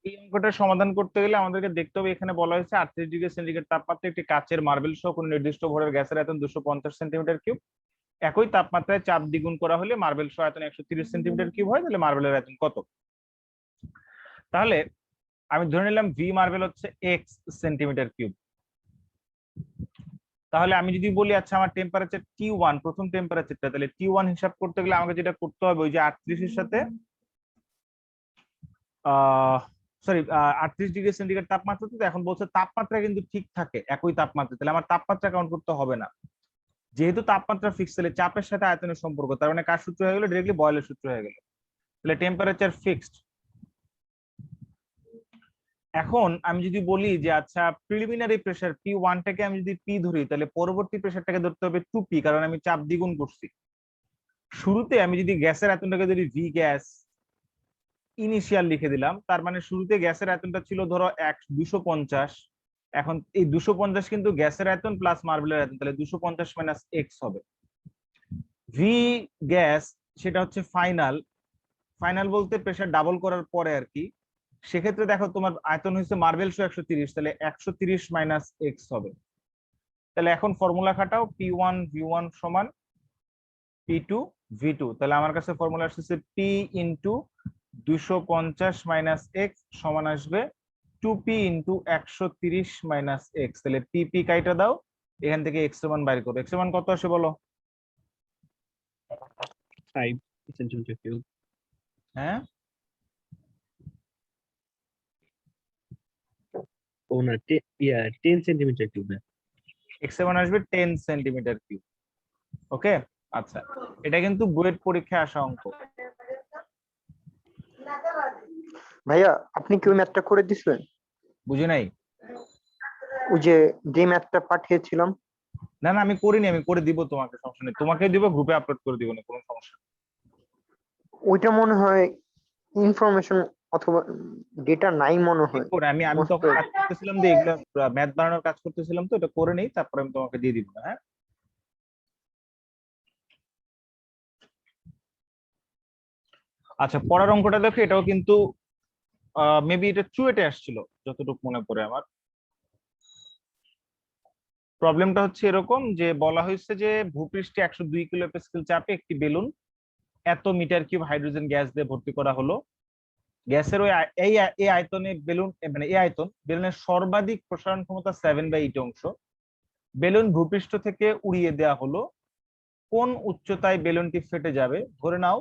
এই অঙ্কটা সমাধান করতে গেলে আমাদেরকে দেখতে হবে, এখানে বলা হয়েছে 38°C তাপমাত্রা একটি কাচের মার্বেল সহ কোনো নির্দিষ্ট ভরের গ্যাসের আয়তন 250 সেন্টিমিটার কিউব। একই তাপমাত্রায় চাপ দ্বিগুণ করা হলে মার্বেল সহ আয়তন 130 সেন্টিমিটার কিউব হয়, তাহলে মার্বেলের আয়তন কত? তাহলে আমি ধরে নিলাম ভি মার্বেল হচ্ছে x সেন্টিমিটার কিউব। তাহলে আমি যদি বলি আচ্ছা আমার টেম্পারেচার T1, প্রথম টেম্পারেচারটা, তাহলে T1 হিসাব করতে গেলে আমাকে যেটা করতে হবে ওই যে 38 এর সাথে সরি 38°C তাপমাত্রা, তো এখন বলছে তাপমাত্রা কিন্তু ঠিক থাকে একই তাপমাত্রা, তাহলে আমার তাপমাত্রা কাউন্ট করতে হবে না। যেহেতু তাপমাত্রা ফিক্স, তাহলে চাপের সাথে আয়তনের সম্পর্ক, তার মানে কার সূত্র হয়ে গেল? ডিরেক্টলি বয়েলের সূত্র হয়ে গেল। তাহলে টেম্পারেচার ফিক্সড। এখন আমি যদি বলি যে আচ্ছা প্রিলিমিনারি প্রেসার P1টাকে আমি যদি পি ধরি, তাহলে পরবর্তী প্রেসারটাকে ধরতে হবে 2P, কারণ আমি চাপ দ্বিগুণ করছি। শুরুতে আমি যদি গ্যাসের আয়তনটাকে ধরি ভি গ্যাস ইনিশিয়াল লিখে দিলাম, তার মানে শুরুতে গ্যাসের আয়তনটা ছিল ধরো 250। এখন এই 250 কিন্তু গ্যাসের আয়তন প্লাস মার্বেলের আয়তন, তাহলে 250 মাইনাস এক্স হবে। ভি গ্যাস সেটা হচ্ছে ফাইনাল, ফাইনাল বলতে প্রেসার ডাবল করার পরে আর কি। সেক্ষেত্রে দেখো তোমার আয়তন হয়েছে মার্বেল শো 130, তাহলে 130 মাইনাস এক্স হবে। তাহলে এখন ফর্মুলা খাটাও, P1 V1 সমান P2 V2। তাহলে আমার কাছে ফর্মুলা আসছে P ইন্টু 250 মাইনাস এক্স সমান আসবে 2P ইন্টু 130 মাইনাস এক্স। তাহলে পিপি কাইটা দাও, এখান থেকে এক্স এর মান বাইর করো। এক্স এর মান কত আসে বলো? 5 সেন্টিমিটার কিউব। হ্যাঁ ও না, 10 সেন্টিমিটার কিউব। এক্স এর মান আসবে 10 সেন্টিমিটার কিউব। ওকে, আচ্ছা এটা কিন্তু বুয়েট পরীক্ষায় আসা অঙ্ক। ভাইয়া আপনি কি ওই ম্যাথটা করে দিছিলেন? বুঝি নাই। ওই যে ম্যাথটা পাঠিয়েছিলাম। না না আমি করিনি, আমি করে দিব তোমাকে, সমস্যা নেই, তোমাকে দিব, গ্রুপে আপলোড করে দিব না, কোনো সমস্যা নেই। ওইটা মনে হয় ইনফরমেশন অথবা ডেটা নাই মনে হয়। করে আমি আমি মস্ত তখন কাজ করতেছিলাম যে এগুলো ম্যাথ বানানোর কাজ করতেছিলাম, তো এটা করে নেই, তারপরে আমি তোমাকে দিয়ে দিব। হ্যাঁ আচ্ছা পরের অঙ্কটা দেখো, এটাও কিন্তু মেবি এটা চুয়েটে আসছিল যতটুকু মনে পড়ে আমার। প্রবলেমটা হচ্ছে এরকম যে বলা হয়েছে যে ভূপৃষ্ঠে 102 কিলো চাপে একটি বেলুন এত মিটার কিউব হাইড্রোজেন গ্যাস দিয়ে ভর্তি করা হলো। গ্যাসের ওই এই আয়তনে বেলুন, মানে এই আয়তন বেলুনের সর্বাধিক প্রসারণ ক্ষমতা 7/8 অংশ। বেলুন ভূপৃষ্ঠ থেকে উড়িয়ে দেওয়া হলো, কোন উচ্চতায় বেলুনটি ফেটে যাবে? ধরে নাও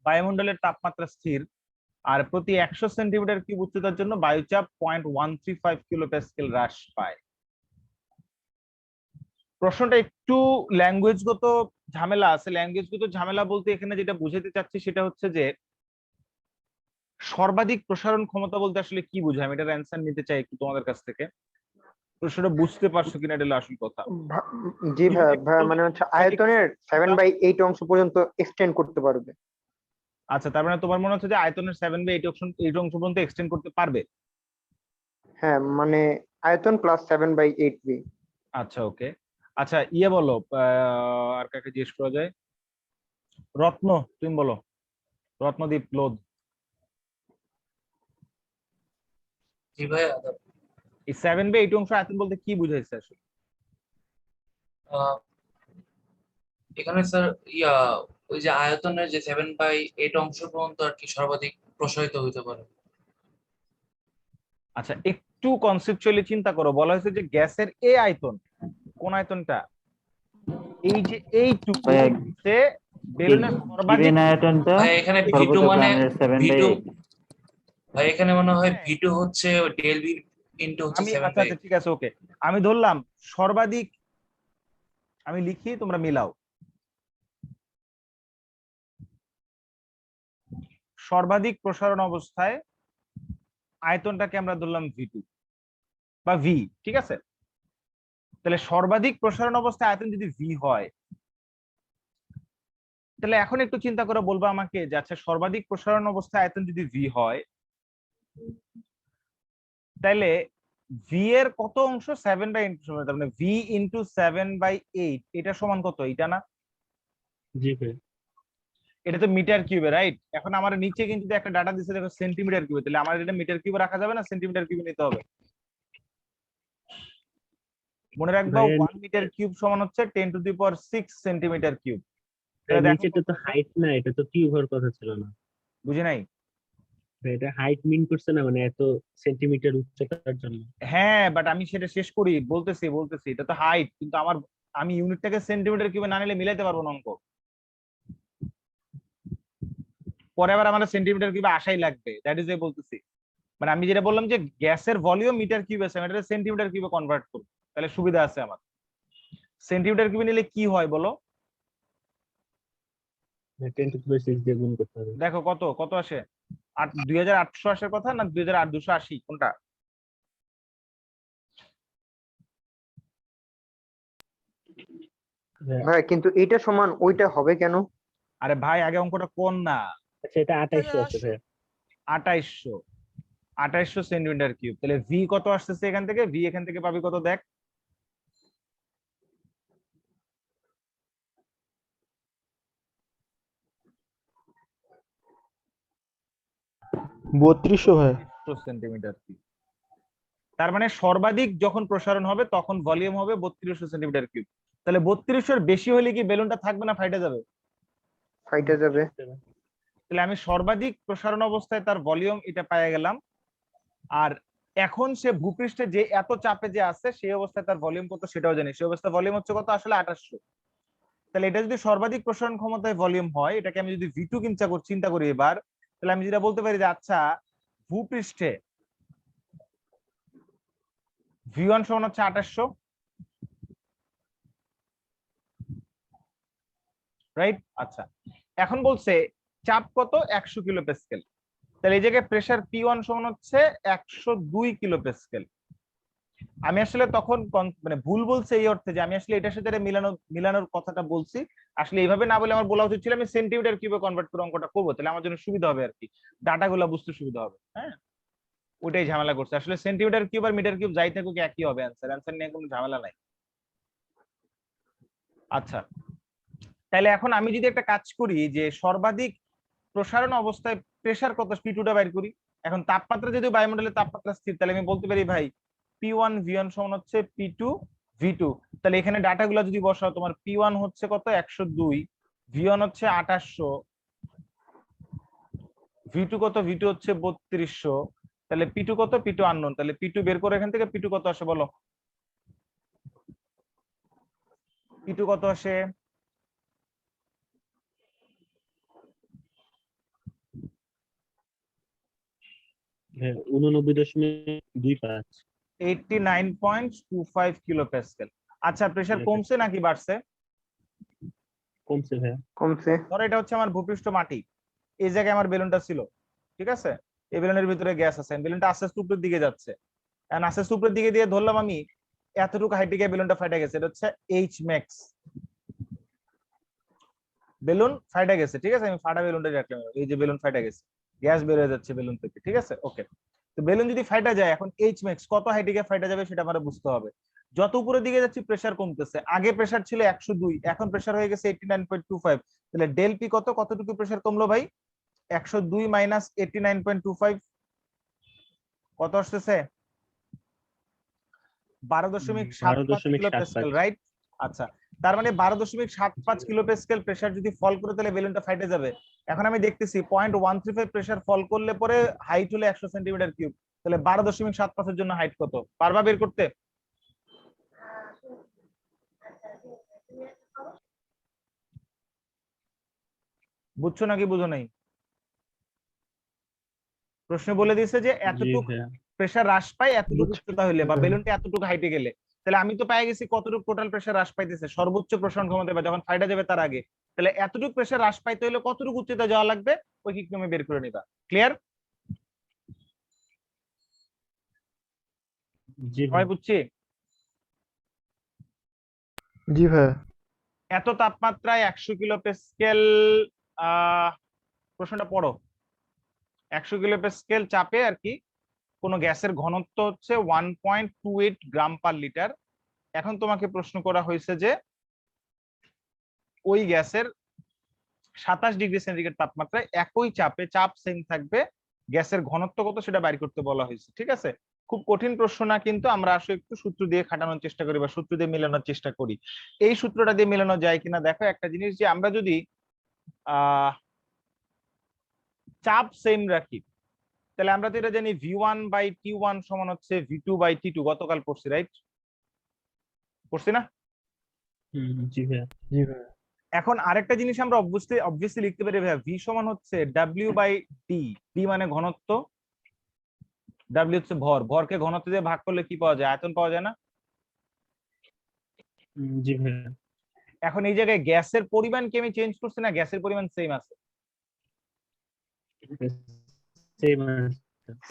বায়ুমণ্ডলের তাপমাত্রা স্থির, আর প্রতি 100 সেন্টিমিটার কিউব উচ্চতার জন্য বায়ুচাপ 0.135 কিলো হ্রাস পায়। প্রশ্নটা একটু ল্যাঙ্গুয়েজগত ঝামেলা আছে। ল্যাঙ্গুয়েজগত ঝামেলা বলতে এখানে যেটা বুঝাতে চাচ্ছি সেটা হচ্ছে যে সর্বাধিক প্রসারণ ক্ষমতা বলতে আসলে কি বোঝায়, আমি এটার অ্যান্সার নিতে চাই একটু তোমাদের কাছ থেকে। প্রশ্নটা বুঝতে পারছো কিনা এটা হলো আসল কথা। জি ভাইয়া মানে হচ্ছে আয়তনের 7/8 অংশ পর্যন্ত এক্সটেন্ড করতে পারবে। আচ্ছা তার মানে তোমার মনে হচ্ছে যে আয়তনের 7/8 অংশ পর্যন্ত এক্সটেন্ড করতে পারবে। হ্যাঁ মানে আয়তন প্লাস 7/8 ভি। আচ্ছা ওকে। আচ্ছা ইয়ে বলো, আর কাকে জিজ্ঞেস করা যায়? রত্ন, তুমি বলো, রত্নদীপ লোধ। জি ভাইয়া। এই 7/8 অংশ আয়তন বলতে কি বুঝাইছে আসলে? আহ, এখানে স্যার ওই যে আয়তনের যে 7/8 অংশ পর্যন্ত আর কি সর্বাধিক প্রসারিত হইতে পারে। আচ্ছা একটু কনসেপচুয়ালি চিন্তা করো, বলা হয়েছে যে গ্যাসের এই আয়তন, কোন আয়তনটা? এই যে এইটুকু ভাইয়া হচ্ছে বেলুনের সর্বাধিক। গিভেন আয়তনটা ভাই এখানে ভিটু সর্বোচ্চ মানে গ্রামের ভিটু 7/8। ভাই এখানে মনে হয় হ্যাঁ ভিটু হচ্ছে ডেল ভি ইন্টু হচ্ছে আমি সেভেন আচ্ছা বাই আচ্ছা ঠিক আছে ওকে, আমি ধরলাম সর্বাধিক, আমি লিখি তোমরা মিলাও। সর্বাধিক প্রসারণ অবস্থায় আয়তনটাকে আমরা ধরলাম V2 বা ভি, ঠিক আছে? তাহলে সর্বাধিক প্রসারণ অবস্থায় আয়তন যদি ভি হয়, তাহলে এখন একটু চিন্তা করে বলবো আমাকে যে আচ্ছা সর্বাধিক প্রসারণ অবস্থায় আয়তন যদি ভি হয়, তাহলে ভি এর কত অংশ? 7/8 সমান, তার মানে ভি ইন্টু 7/8, এটা সমান কত? এটা না? জি ভাই। এটা তো মিটার কিউবে, রাইট? এখন আমার নিচে কিন্তু একটা ডাটা দিচ্ছে দেখো সেন্টিমিটার কিউবে, তাহলে আমার এটা মিটার কিউবে রাখা যাবে না, সেন্টিমিটার কিউবে নিতে হবে। মনে রাখবা ভাইয়া 1 মিটার কিউব সমান হচ্ছে 10⁶ সেন্টিমিটার কিউব। ভাইয়া, দেখো নিচেটা তো হাইট না, এটা তো কিউব হওয়ার কথা ছিল না। বুঝি নাই? ভাই, এটা হাইট মিন করছে না, মানে এত সেন্টিমিটার উচ্চতার জন্য। হ্যাঁ, বাট আমি সেটা শেষ করি, বলতেছি এটা তো হাইট, কিন্তু আমি ইউনিটটাকে সেন্টিমিটার কিউবে না নিলে মিলাইতে পারবো না অঙ্ক। পরে আবার আমার সেন্টিমিটার কিউবে আসাই লাগবে, দ্যাট ইজ বলতেছি। মানে আমি যেটা বললাম যে গ্যাসের ভলিউম মিটার কিউবে আছে, আমি এটা সেন্টিমিটার কিউবে কনভার্ট করবো, তাহলে সুবিধা আছে আমার। সেন্টিমিটার কিউবে নিলে কি হয় বলো? 10⁶ দিয়ে গুণ করতে হবে। দেখো কত কত আসে, 2800 আসার কথা না 2280, কোনটা? ভাইয়া, ভাই কিন্তু এটা সমান ওইটা হবে কেন? আরে ভাই আগে অঙ্কটা কোন না। আচ্ছা, এটা 2800 আছে ভাইয়া। 2800, 2800 সেন্টিমিটার কিউব, তাহলে ভি কত আসতেছে এখান থেকে? ভি এখান থেকে পাবি কত দেখ। ভাই। 3200 সেন্টিমিটার কিউব। তার মানে সর্বাধিক যখন প্রসারণ হবে তখন ভলিউম হবে 3200 সেন্টিমিটার কিউব। তাহলে 3200 বেশি হলে কি বেলুনটা থাকবে না ফাইটে যাবে? ফাইটা যাবে। তাহলে আমি সর্বাধিক প্রসারণ অবস্থায় তার ভলিউম এটা পেয়ে গেলাম। আর এখন সে ভূপৃষ্ঠে যে এত চাপে যে আছে সেই অবস্থায় তার ভলিউম কত সেটাও জানি, সেই অবস্থায় ভলিউম হচ্ছে কত আসলে 2800। তাহলে এটা যদি সর্বাধিক প্রসারণ ক্ষমতায় ভলিউম হয়, এটাকে আমি যদি ভি2 চিন্তা করি এবার, তাহলে আমি যেটা বলতে পারি যে আচ্ছা ভূপৃষ্ঠে ভি1 সমান হচ্ছে 2800, রাইট? আচ্ছা, এখন বলছে চাপ কত? 100 কিলো প্যাসকেল। তাহলে এই জায়গায় প্রেসার পি1 সমান হচ্ছে 102 কিলো প্যাসকেল। আমি আসলে তখন মানে ভুল বলছে এই অর্থে যে আমি আসলে এটার সাথে মিলানোর কথাটা বলছি, আসলে এইভাবে না বলে আমার বলা উচিত ছিল আমি সেন্টিমিটার কিউবে কনভার্ট করে অঙ্কটা করবো, তাহলে আমার জন্য সুবিধা হবে আর কি, ডাটাগুলো বুঝতে সুবিধা হবে। হ্যাঁ, ওইটাই ঝামেলা করছে। আসলে সেন্টিমিটার কিউব আর মিটার কিউব যাই থাকুক একই হবে অ্যান্সার নিয়ে কোনো ঝামেলা নাই। আচ্ছা, তাহলে এখন আমি যদি একটা কাজ করি যে সর্বাধিক প্রসারণ অবস্থায় প্রেসার কত পি2টা বাইর করি। এখন তাপমাত্রা যদি বায়ুমণ্ডলের তাপমাত্রা স্থির, তাহলে আমি বলতে পারি ভাই পি1 ভি1 সমান হচ্ছে পি2 ভি2। তাহলে এখানে ডাটা গুলা যদি বসাও, তোমার পি1 হচ্ছে কত? 102, ভি1 হচ্ছে 2800, ভি2 কত? ভি2 হচ্ছে 3200। তাহলে পি2 কত? পি2 আননোন, তাহলে পি2 বের করে এখান থেকে পি2 কত আসে বলো? পি2 কত আসে? হ্যাঁ, 89.25। 89.25 কিলো প্যাসকেল। আচ্ছা, প্রেসার কমছে নাকি বাড়ছে? কমছে ভাইয়া। কমছে। ধরো এটা হচ্ছে আমার ভূপৃষ্ঠ মাটি, এই জায়গায় আমার বেলুনটা ছিল, ঠিক আছে? এই বেলুনের ভিতরে গ্যাস আছে, বেলুনটা আস্তে আস্তে উপরের দিকে যাচ্ছে, এখন আস্তে আস্তে উপরের দিকে দিয়ে ধরলাম আমি এতটুকু হাইটে গিয়ে বেলুনটা ফাইটা গেছে, এটা হচ্ছে এইচ ম্যাক্স। বেলুন ফাইটা গেছে, ঠিক আছে? আমি ফাটা বেলুনটা রাখলাম, এই যে বেলুন ফাইটা গেছে, গ্যাস বের হয়ে যাচ্ছে বেলুন থেকে, ঠিক আছে? ওকে, তো বেলুন যদি ফাইটা যায়, এখন এইচ ম্যাক্স কত হাইটে গিয়ে ফাইটা যাবে সেটা আমার বুঝতে হবে। যত উপরের দিকে যাচ্ছি প্রেসার কমতেছে, আগে প্রেসার ছিল 102, এখন প্রেসার হয়ে গেছে 89.25। তাহলে ডেল পি কত? কতটুকু প্রেসার কমলো ভাই? 102 মাইনাস 89.25 কত আসতেছে? 12.75 কিলো প্যাসকেল, 12.75। রাইট? আচ্ছা, তার মানে 12.75 কিলো প্যাসকেল প্রেসার যদি ফল করে তাহলে বেলুনটা ফাইটে যাবে। এখন আমি দেখতেছি 0.135 প্রেসার ফল করলে পরে হাইট হলো 100 সেন্টিমিটার কিউব, তাহলে 12.75 এর জন্য হাইট কত পারবা বের করতে? বুঝছো নাকি বুঝো নাই? প্রশ্ন বলে দিয়েছে যে জি এতটুকু ভাইয়া। প্রেসার হ্রাস পায় এতটুকু বুঝছি উচ্চতা হলে, বা ভাইয়া। বেলুনটা এতটুকু হাইটে গেলে। তাহলে আমি তো পেয়ে গেছি কতটুকু টোটাল প্রেসার হ্রাস পাইতেছে সর্বোচ্চ প্রসারণ ক্ষমতা, বা যখন ফাইটা যাবে তার আগে। তাহলে এতটুকু প্রেসার হ্রাস পাইতে হলে কতটুকু উচ্চতা যাওয়া লাগবে, ঐকিক তুমি বের করে নিবা। ক্লিয়ার? জি সবাই ভাইয়া। বুঝছি? জি ভাইয়া। এত তাপমাত্রায় 100 কিলো প্যাসকেল, প্রশ্নটা পড়ো। 100 কিলো প্যাসকেল চাপে আর কি কোন গ্যাসের ঘনত্ব হচ্ছে 1.28 গ্রাম পার লিটার। এখন তোমাকে প্রশ্ন করা হয়েছে যে ওই গ্যাসের 27°C তাপমাত্রায় একই চাপে, চাপ সেম থাকবে, গ্যাসের ঘনত্ব কত সেটা বাইর করতে বলা হয়েছে। ঠিক আছে, খুব কঠিন প্রশ্ন না, কিন্তু আমরা আসলে একটু সূত্র দিয়ে খাটানোর চেষ্টা করি বা সূত্র দিয়ে মেলানোর চেষ্টা করি। এই সূত্রটা দিয়ে মেলানো যায় কিনা দেখো। একটা জিনিস, যে আমরা যদি চাপ সেম রাখি, তাহলে আমরা তো এটা জানি V1/T1 সমান হচ্ছে V2/T2, গতকাল পড়ছি, রাইট? পড়ছি না? জি ভাইয়া। জি ভাই। এখন আরেকটা জিনিস আমরা অবভিয়াসলি লিখতে পারি ভাইয়া, V সমান হচ্ছে W/D, D মানে ঘনত্ব, W হচ্ছে ভর, ভরকে ঘনত্ব দিয়ে ভাগ করলে কি পাওয়া যায়? আয়তন পাওয়া যায় না? জি ভাইয়া। এখন এই জায়গায় গ্যাসের পরিমাণ কি আমি চেঞ্জ করছি না গ্যাসের পরিমাণ সেম আছে? সেম সেম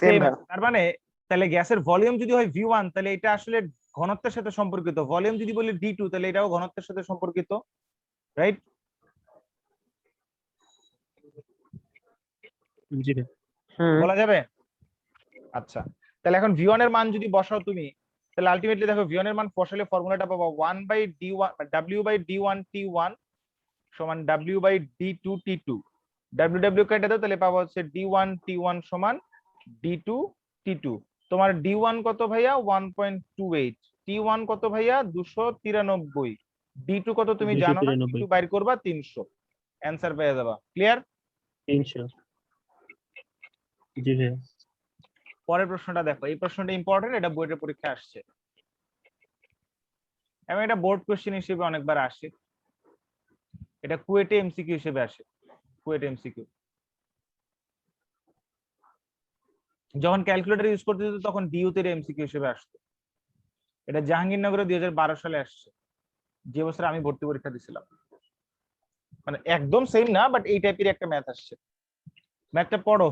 সেম ভাই। আছে, তার মানে তাহলে গ্যাসের ভলিউম যদি হয় V1, তাহলে এটা আসলে ঘনত্বের সাথে সম্পর্কিত। ভলিউম যদি বলি D2, তাহলে এটাও ঘনত্বের সাথে সম্পর্কিত, রাইট? জি ভাইয়া। বলা যাবে? আচ্ছা, তাহলে এখন V1 এর মান যদি বসাও তুমি, তাহলে আলটিমেটলি দেখো V1 এর মান বসালে ফর্মুলাটা পাবো 1/D1 W/D1T1 সমান W/D2T2। W কেটে দাও, তাহলে পাবো হচ্ছে D1T1 সমান D2T2। তোমার D1 কত ভাইয়া? 1.28। T1 কত ভাইয়া? 293। D2 কত তুমি জানো না, 293। D2 বাইর করবা 300, অ্যান্সার পেয়ে যাবা। ক্লিয়ার? 300। জি ভাইয়া। পরের প্রশ্নটা দেখো, এই প্রশ্নটা ইম্পর্টেন্ট, এটা বইয়ের পরীক্ষায় আসছে এবং এটা বোর্ড কোশ্চেন হিসেবে অনেকবার আসে। এটা কুয়েটে এমসিকিউ হিসেবে আসে, কুয়েটে এমসিকিউ। যখন ক্যালকুলেটর ইউজ করতে হতো তখন ডিইউ তে এমসিকিউ হিসেবে আসতো। এটা জাহাঙ্গীরনগরে 2012 সালে আসছে, যে বছর আমি ভর্তি পরীক্ষা দিছিলাম। মানে একদম সেম না, বাট এই টাইপের একটা ম্যাথ আসছে। ম্যাথটা পড়ো।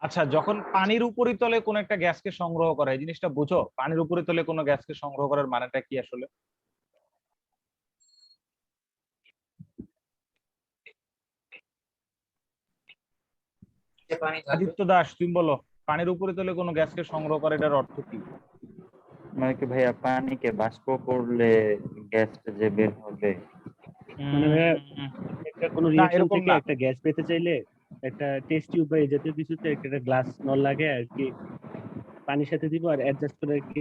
আচ্ছা, যখন পানির উপরিতলে কোন একটা গ্যাসকে সংগ্রহ করা, এই জিনিসটা বুঝো? পানির উপরিতলে কোনো গ্যাসকে সংগ্রহ করার মানেটা কি আসলে? যে পানি থাকবে। আদিত্য দাস, তুমি বলো, পানির উপরিতলে কোনো গ্যাসকে সংগ্রহ করা, এটার অর্থ কি? মানে কি ভাইয়া, পানিকে বাষ্প করলে গ্যাসটা যে বের হবে? মানে ভাইয়া, একটা কোনো না, রিঅ্যাকশন এরকম থেকে না। একটা গ্যাস পেতে চাইলে একটা টেস্ট টিউব বা এই জাতীয় কিছুতে একটা গ্লাস নল লাগে আর কি, পানির সাথে দিব আর অ্যাডজাস্ট করে আর কি,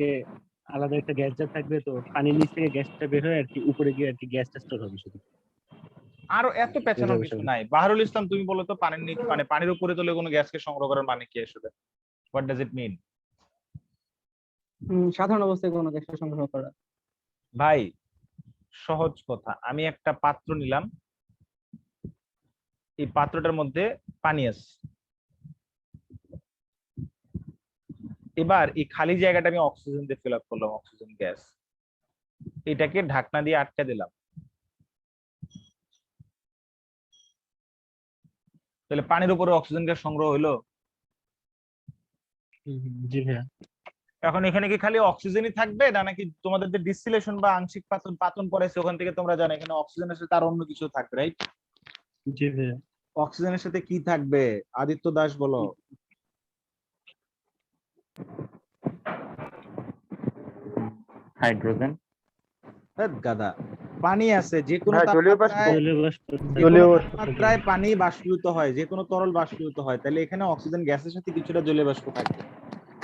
আলাদা একটা গ্যাস যা থাকবে, তো পানির নিচ থেকে গ্যাসটা বের হয়ে আর কি উপরে গিয়ে আর কি গ্যাসটা স্টোর হবে শুধু। আরো এত পেছানোর কিছু নাই। বাহারুল ইসলাম, তুমি বলো তো, পানির নিচ মানে পানির উপরে তলে কোনো গ্যাসকে সংগ্রহ করার মানে কি আসলে? হোয়াট ডাজ ইট মিন? সাধারণ অবস্থায় কোনো গ্যাসের সংগ্রহ করা। ভাই সহজ কথা, আমি একটা পাত্র নিলাম, এই পাত্রটার মধ্যে পানি আছে, এবার এই খালি জায়গাটা আমি অক্সিজেন দিয়ে ফিল আপ করলাম, অক্সিজেন গ্যাস, এটাকে ঢাকনা দিয়ে আটকে দিলাম, তাহলে পানির উপরে অক্সিজেন গ্যাস সংগ্রহ হলো। জি ভাইয়া। এখন এখানে কি খালি অক্সিজেনই থাকবে না, নাকি তোমাদের যে ডিস্টিলেশন বা আংশিক পাতন পাতন করেছে ওখান থেকে তোমরা জানো এখানে অক্সিজেনের সাথে আর অন্য কিছু থাকবে, রাইট? জি ভাইয়া। অক্সিজেনের সাথে কি থাকবে? আদিত্য দাস বলো। হাইড্রোজেন। গাদা, পানি আছে, যে কোনো হ্যাঁ, জলীয় বাষ্প। তাপমাত্রায়, জলীয় বাষ্প যে জলীয় কোনো বাষ্প থাকে। তাপমাত্রায় পানি বাষ্পীভূত হয়, যে কোনো তরল বাষ্পীভূত হয়, তাহলে এখানে অক্সিজেন গ্যাসের সাথে কিছুটা জলীয় বাষ্প থাকবে।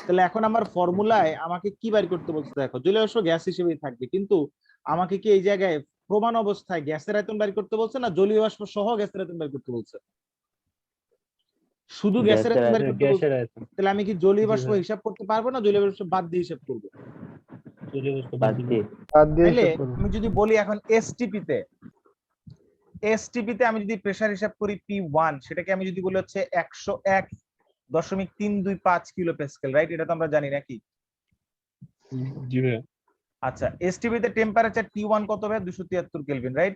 তাহলে এখন আমার ফর্মুলায় আমাকে কি বের করতে বলছে? দেখো, জলীয় বাষ্প গ্যাস হিসেবেই থাকবে, কিন্তু আমাকে কি এই জায়গায় প্রমাণ অবস্থায় গ্যাসের আয়তন বের করতে বলছে না জলীয় বাষ্প সহ গ্যাসের আয়তন বের করতে বলছে? শুধু গ্যাসের গ্যাসের আয়তন বের আয়তন। করতে বলছে। গ্যাসের আয়তন। তাহলে আমি কি জলীয় জি বাষ্প ভাই। হিসাব করতে পারবো না জলীয় বাষ্প বাদ দিয়ে হিসাব করবো? জলীয় বাষ্প বাদ বাদ দিয়ে। তাইলে আমি যদি বলি এখন এসটিপি তে আমি যদি প্রেসার হিসাব করি P1, সেটাকে আমি যদি বলি হচ্ছে 101.325 কিলো প্যাসকেল, রাইট? এটা তো আমরা জানি নাকি? জি ভাইয়া। আচ্ছা, এসটিপি তে টেম্পারেচার T1 কত ভাই? 273 কেলভিন, রাইট?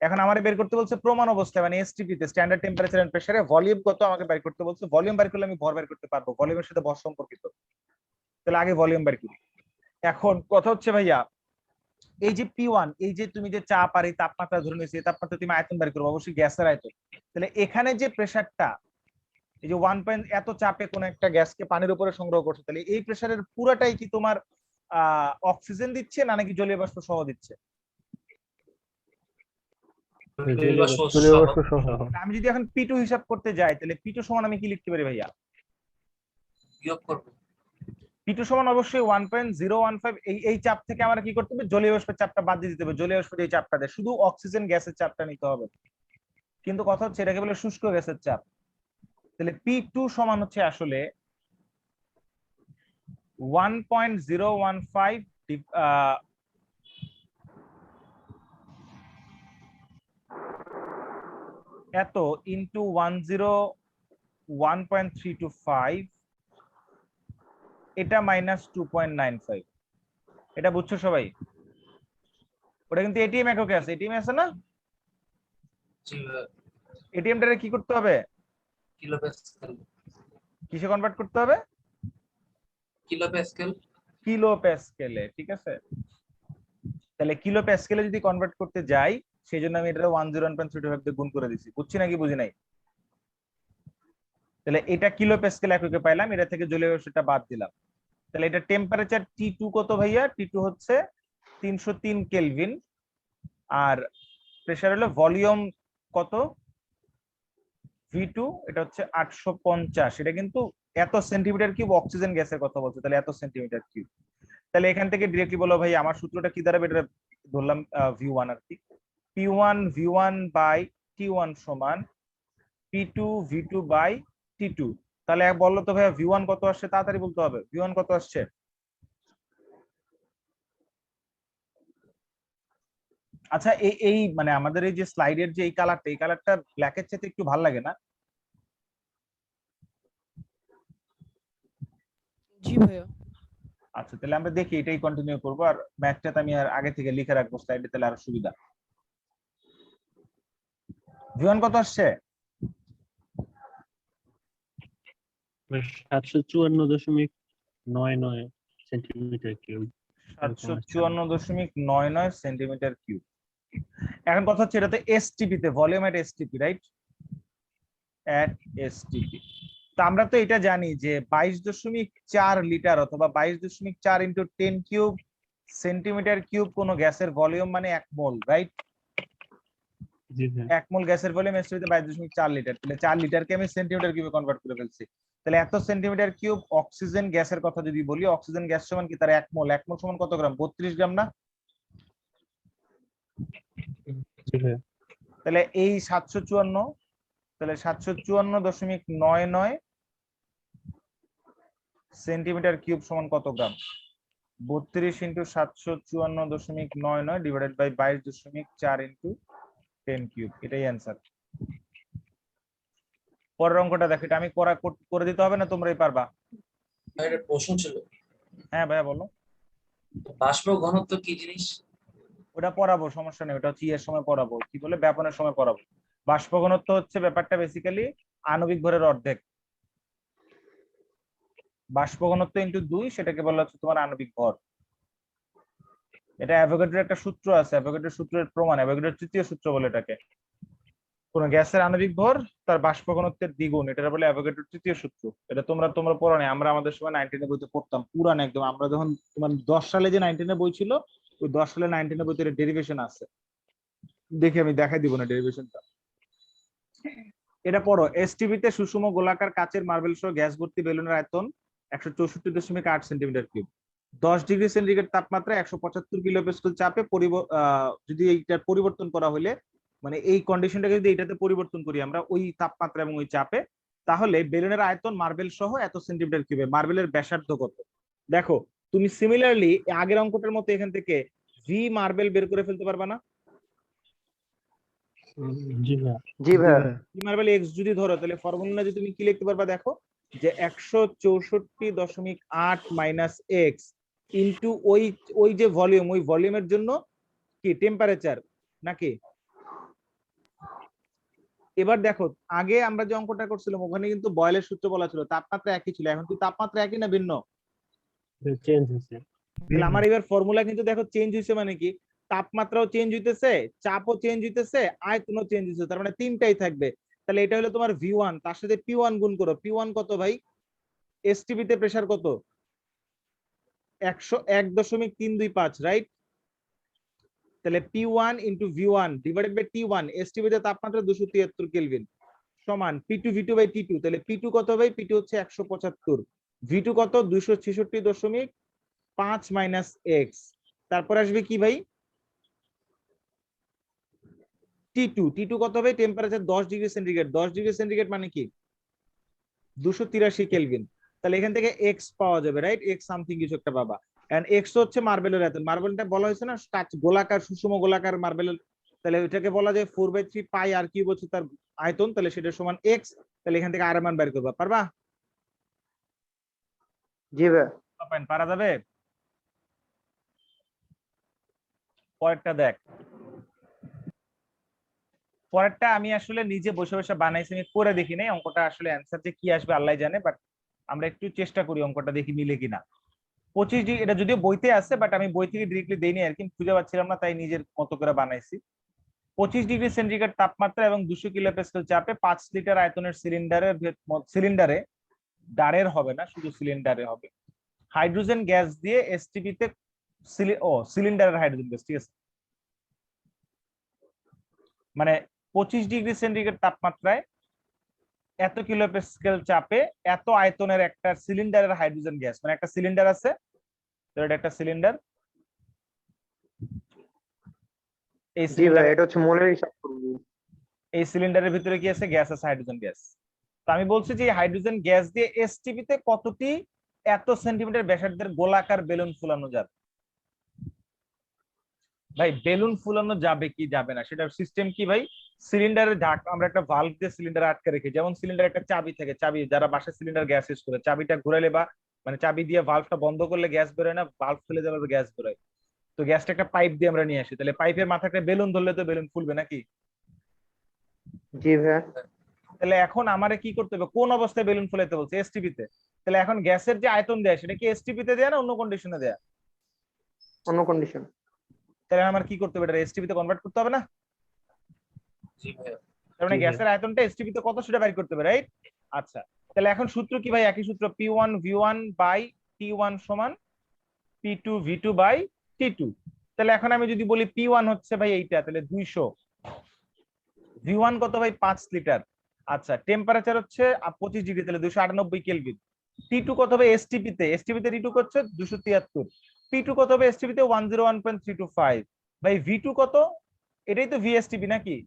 এখন আমার বের করতে বলছে প্রমাণ অবস্থায় মানে এসটিপি তে স্ট্যান্ডার্ড টেম্পারেচার এন্ড প্রেসারে ভলিউম কত আমাকে বের করতে বলছে। ভলিউম বের করলে আমি ভর বের করতে পারবো, ভলিউমের সাথে ভর সম্পর্কিত। তাহলে আগে ভলিউম বের করি। এখন কথা হচ্ছে ভাইয়া, এই যে P1, এই যে তুমি যে চাপ আর এই তাপমাত্রা ধরে নিয়েছি, এই তাপমাত্রা তুমি আয়তন বের করবে, অবশ্যই গ্যাসের আয়তন। তাহলে এখানে যে প্রেসারটা, এই যে 1 পয়েন্ট এত চাপে কোন একটা গ্যাসকে পানির উপরে সংগ্রহ করছে, তাহলে এই প্রেসারের পুরাটাই কি তোমার অক্সিজেন দিচ্ছে না নাকি জলীয় বাষ্প সহ দিচ্ছে? জলীয় বাষ্প জলীয় বাষ্প সহ। আমি যদি এখন P2 হিসাব করতে যাই, তাহলে P2 সমান আমি কি লিখতে পারি ভাইয়া? বিয়োগ করবো। P2 সমান অবশ্যই 1.015। এই চাপ থেকে আমার কি করতে হবে? জলীয় বাষ্পের চাপটা বাদ দিয়ে দিতে হবে। জলীয় বাষ্পের এই চাপটা দেয়, শুধু অক্সিজেন গ্যাসের চাপটা নিতে হবে। কিন্তু কথা হচ্ছে এটাকে বলে শুষ্ক গ্যাসের চাপ। তাহলে P2 সমান হচ্ছে আসলে 1.015 এত ইন্টু 1.325, এটা মাইনাস 2.95। এটা বুঝছো সবাই? ওটা কিন্তু এটিএম এককে আছে, এটিএম আছে না? জি এটিএম টারে কি করতে হবে? Kilo Pascal. কিসে কনভার্ট করতে হবে? Kilo Pascal. কিলো প্যাসকেলে, ঠিক আছে। তাহলে কিলো প্যাসকেলে যদি কনভার্ট করতে যাই, সেই জন্য আমি এটা 101.325 দিয়ে গুণ করে দিছি। বুঝছি নাকি বুঝি নাই? তাহলে এটা কিলো প্যাসকেল এককে পাইলাম, এটা থেকে জলীয় বাষ্পটা বাদ দিলাম। তাহলে এটা টেম্পারেচার T2 কত ভাইয়া? T2 হচ্ছে 303 কেলভিন। আর প্রেসার হলো ভলিউম কত? V2, এটা হচ্ছে 850। এটা কিন্তু এত সেন্টিমিটার কিউব অক্সিজেন গ্যাসের কথা বলছে, তাহলে এত সেন্টিমিটার কিউব। তাহলে এখান থেকে ডিরেক্টলি বলো ভাই আমার সূত্রটা কি দাঁড়াবে? এটা ধরলাম V1 আর কি। P1 V1 বাই T1 সমান P2 V2 বাই T2। তাহলে বললো তো ভাইয়া V1 কত আসছে? তাড়াতাড়ি বলতে হবে, V1 কত আসছে? আচ্ছা, এই মানে আমাদের এই যে স্লাইডের যে এই কালারটা, এই কালারটা ব্ল্যাকের চাইতে একটু ভালো লাগে না? জি ভাইয়া। আচ্ছা, তাহলে আমরা দেখি এটাই কন্টিনিউ করবো। আর ম্যাথটা আমি আর আগে থেকে লিখে রাখবো স্লাইডে, তাহলে আরো সুবিধা। V1 কত আসছে? 754.99 সেন্টিমিটার কিউব। 754.99 centimetre cube. এখন কথা হচ্ছে এটাতে এসটিপি তে, ভলিউম এট এসটিপি, রাইট? এট এসটিপি। তো আমরা তো এটা জানি যে 22.4 লিটার অথবা 22.4 ইন্টু 10 কিউব সেন্টিমিটার কিউব কোন গ্যাসের ভলিউম মানে 1 মোল, রাইট? জি ভাই। 1 মোল গ্যাসের ভলিউম এসটিপিতে 22.4 লিটার। তাহলে 4 লিটারকে আমি সেন্টিমিটার কিউবে কনভার্ট করে ফেলছি। তাহলে এত সেন্টিমিটার কিউব অক্সিজেন গ্যাসের কথা যদি বলি, অক্সিজেন গ্যাস সমান কি তার 1 মোল? 1 মোল সমান কত গ্রাম? 32 গ্রাম না? জি ভাই। তাহলে এই 754, তাহলে 754.99 সেন্টিমিটার কিউব সমান কত gram? 32 into 754.99 divided by 22.4 into 10 cube, এটাই অ্যান্সার। পরের অঙ্কটা দেখো, এটা আমি করে দিতে হবে না, তোমরাই পারবা? ভাই একটা প্রশ্ন ছিল, হ্যাঁ ভাইয়া বলো। বাষ্প ঘনত্ব কি জিনিস? ওটা পড়াবো, সমস্যা নেই, ওটা হচ্ছে ইয়ের সময় পড়াবো, কি বলে ব্যাপনের সময় পড়াবো। বাষ্প ঘনত্ব হচ্ছে ব্যাপারটা বেসিক্যালি আণবিক ভরের অর্ধেক। বাষ্প ঘনত্ব ইন্টু 2, সেটাকে বলা হচ্ছে তোমার আণবিক ভর। এটা অ্যাভোগাড্রোর একটা সূত্র আছে, অ্যাভোগাড্রোর সূত্রের প্রমাণ, অ্যাভোগাড্রোর তৃতীয় সূত্র বলে এটাকে। কোন গ্যাসের আণবিক ভর তার বাষ্প ঘনত্বের দ্বিগুণ, এটা বলে অ্যাভোগাড্রোর তৃতীয় সূত্র। এটা তোমরা পড়ো না, আমরা আমাদের সময় 19 এর বইতে পড়তাম, পুরান একদম। আমরা যখন তোমার 10 সালে যে 19 এর বই ছিল, ওই 10 সালে 19 এর বইতে ডেরিভেশন আছে, দেখি আমি দেখাই দিব না ডেরিভেশনটা। এটা পড়ো। এসটিভি তে সুষম গোলাকার কাচের মার্বেল সহ গ্যাস ভর্তি বেলুনের আয়তন 164.8 সেন্টিমিটার কিউব। 10 ডিগ্রি সেন্টিগ্রেড তাপমাত্রা 175 কিলো প্যাসকেল চাপে যদি এইটার পরিবর্তন করা হলে, মানে এই কন্ডিশনটাকে যদি এইটাতে পরিবর্তন করি আমরা ওই তাপমাত্রা এবং ওই চাপে, তাহলে বেলুনের আয়তন মার্বেল সহ এত সেন্টিমিটার কিউবে। মার্বেলের ব্যাসার্ধ কত? দেখো তুমি সিমিলারলি আগের অঙ্কটার মতো এখান থেকে ভি মার্বেল বের করে ফেলতে পারবা না? জি ভাই। জি ভাইয়া। ভি মার্বেল এক্স যদি ধরো, তাহলে ফর্মুলা যদি তুমি কি লিখতে পারবা দেখো, যে 164.8 মাইনাস এক্স ইন্টু ওই যে ভলিউম, ওই ভলিউমের জন্য কি টেম্পারেচার নাকি? এবার দেখো, আগে আমরা যে অঙ্কটা করছিলাম ওখানে কিন্তু বয়েলের সূত্র বলা ছিল, তাপমাত্রা একই ছিল, এখন কি তাপমাত্রা একই না ভিন্ন? চেঞ্জ হয়েছে। তাহলে আমার এবার ফর্মুলা কিন্তু দেখো চেঞ্জ হয়েছে, মানে কি তাপমাত্রাও চেঞ্জ হইতেছে, চাপও চেঞ্জ হইতেছে, আয়তনও চেঞ্জ হইতেছে, তার মানে তিনটাই থাকবে। তাহলে এটা হলো তোমার V1, তার সাথে P1 গুণ করো। P1 কত ভাই? এসটিপি তে প্রেসার কত? 101.325, রাইট? তাহলে P1 into V1 divided by T1, STP তে তাপমাত্রা 273 কেলভিন, সমান P2 V2 বাই T2। তাহলে P2 কত ভাই? P2 হচ্ছে 175, V2 কত? 266.5 মাইনাস এক্স, তারপর আসবে কি ভাই? T2 কত ভাই? Temperature 10 degree centigrade, 10 degree centigrade মানে কি 283 কেলভিন। তাহলে এখান থেকে এক্স পাওয়া যাবে, রাইট? এক্স সামথিং কিছু একটা পাবা। এন্ড এক্স হচ্ছে মার্বেলের আয়তন, মার্বেলটা বলা হয়েছে না গোলাকার, সুষম গোলাকার মার্বেলের, তাহলে এটাকে বলা যায় 4/3 পাই আর কিউব হচ্ছে তার আয়তন, তাহলে সেটা সমান এক্স। তাহলে এখান থেকে আর এর মান বের করবা, পারবা? জি ভাই। পারা যাবে? পরেরটা দেখ, পরেরটা আমি আসলে নিজে বসে বসে বানাইছি, আমি করে দেখি নাই অঙ্কটা, আসলে অ্যান্সার যে কি আসবে আল্লাহ জানে, বাট আমরা একটু চেষ্টা করি অঙ্কটা দেখি মিলে কিনা। 25 ডিগ্রি, এটা যদিও বইতে আছে বাট আমি বই থেকে ডিরেক্টলি দেইনি আর কি, খুঁজে পাচ্ছিলাম না তাই নিজের মতো করে বানাইছি। 25 ডিগ্রি সেন্টিগ্রেড তাপমাত্রা এবং 200 কিলো প্যাসকেল চাপে 5 লিটার আয়তনের সিলিন্ডারে ডারের হবে না, শুধু সিলিন্ডারে হবে, হাইড্রোজেন গ্যাস দিয়ে এসটিপি তে সিলিন্ডারের হাইড্রোজেন গ্যাস, ঠিক আছে? মানে 25 ডিগ্রি সেন্টিগ্রেড তাপমাত্রায় এত কিলো প্যাসকেল চাপে এত আয়তনের একটা সিলিন্ডারের হাইড্রোজেন গ্যাস, মানে একটা সিলিন্ডার আছে, তো এটা একটা সিলিন্ডার, এই জি ভাই, সিলিন্ডার, এটা হচ্ছে মোলের হিসাব করবো। এই সিলিন্ডারের ভিতরে কি আছে? গ্যাস আছে, হাইড্রোজেন গ্যাস। তো আমি বলছি যে হাইড্রোজেন গ্যাস দিয়ে এসটিপি তে কতটি এত সেন্টিমিটার ব্যাসার্ধের গোলাকার বেলুন ফুলানো যাবে? ভাই বেলুন ফুলানো যাবে কি যাবে না সেটার সিস্টেম কি ভাই? সিলিন্ডারের ঢাক আমরা একটা ভালভ দিয়ে সিলিন্ডার আটকে রেখে, যেমন সিলিন্ডার একটা চাবি থাকে, চাবি যারা বাসায় সিলিন্ডার গ্যাস ইউজ করে, চাবিটা ঘুরাইলে বা মানে চাবি দিয়ে ভালভটা বন্ধ করলে গ্যাস বেরোয় না, ভালভ খুলে যাবে গ্যাস বেরোয়। তো গ্যাসটা একটা পাইপ দিয়ে আমরা নিয়ে আসি, তাহলে পাইপের মাথা একটা বেলুন ধরলে তো বেলুন ফুলবে নাকি? জি ভাই। তাহলে এখন আমারে কি করতে হবে? কোন অবস্থায় বেলুন ফুলাইতে বলছে? এসটিপি তে। তাহলে এখন গ্যাসের যে আয়তন দেয় সেটা কি এসটিপি তে দেয় না অন্য কন্ডিশনে দেয়? অন্য কন্ডিশন। তাহলে আমার কি করতে হবে? এটা এসটিপি তে কনভার্ট করতে হবে না? জি ভাইয়া। তার মানে জি গ্যাসের আয়তনটা এসটিপি তে কত সেটা বের করতে হবে, রাইট? আচ্ছা, তাহলে এখন সূত্র কি ভাই? একই সূত্র, P1 V1 বাই T1 সমান P2 V2 বাই T2। তাহলে এখন আমি যদি বলি P1 হচ্ছে ভাই এইটা, তাহলে 200, V1 কত ভাই? 5 লিটার, আচ্ছা টেম্পারেচার হচ্ছে 25 ডিগ্রি, তাহলে 298 কেলভিন। T2 কত হবে এসটিপি তে? এসটিপি তে T2 হচ্ছে 273, P2 কত হবে এসটিপি তে? 101.325। ভাই V2 কত? এটাই তো VSTP নাকি?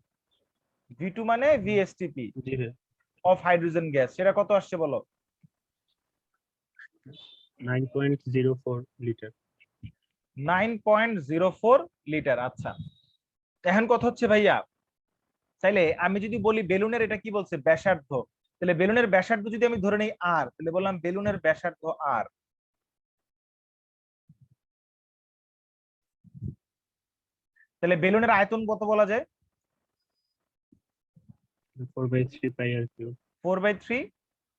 V2 মানে VSTP জি ভাই। অফ হাইড্রোজেন গ্যাস, সেটা কত আসছে বলো? 9.04 লিটার। 9.04 লিটার। আচ্ছা, এখন কথা হচ্ছে ভাইয়া, তাইলে আমি যদি বলি বেলুনের এটা কি বলছে? ব্যাসার্ধ। তাহলে বেলুনের ব্যাসার্ধ যদি আমি ধরে নেই আর, তাহলে বললাম বেলুনের ব্যাসার্ধ আর, তাহলে বেলুনের আয়তন কত বলা যায়? 4/3 পাই আর কিউব। 4/3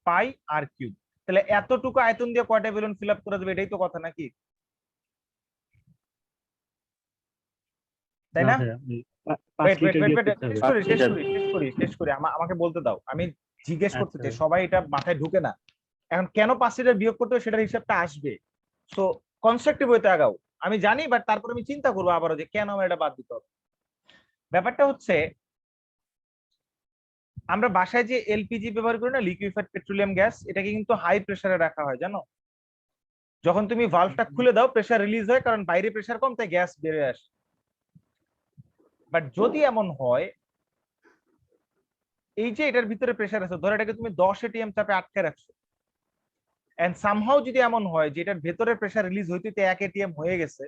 পাই আর কিউব। তাহলে এতটুকু আয়তন দিয়ে কয়টা বেলুন ফিল আপ করা যাবে? এটাই তো কথা নাকি, তাই না? ভাইয়া, 5 লিটার দিয়ে করতে হবে। শেষ করি আমাকে বলতে দাও, আমি জিজ্ঞেস করতে আচ্ছা। চাই, সবাই এটা মাথায় ঢুকে না। এখন কেন 5 লিটার বিয়োগ করতে হবে সেটার হিসাবটা আসবে, সো কনস্ট্রাকটিভ হইতে আগাও। আমি জানি বাট তারপর আমি চিন্তা করবো আবারও যে কেন আমার এটা বাদ দিতে হবে। ব্যাপারটা হচ্ছে আমরা বাসায় যে এলপিজি ব্যবহার করি না, লিকুইফাইড পেট্রোলিয়াম গ্যাস, এটাকে কিন্তু হাই প্রেসারে রাখা হয় জানো। যখন তুমি ভালভটা খুলে দাও প্রেসার রিলিজ হয়, কারণ বাইরে প্রেসার কম তাই গ্যাস বেরিয়ে আসে। বাট যদি এমন হয় এই যে এটার ভিতরে প্রেসার আছে, ধরো এটাকে তুমি 10 এটিএম চাপে আটকে রাখছো, এন্ড সামহাউ যদি এমন হয় যে এটার ভেতরে প্রেসার রিলিজ হইতে 1 এটিএম হয়ে গেছে,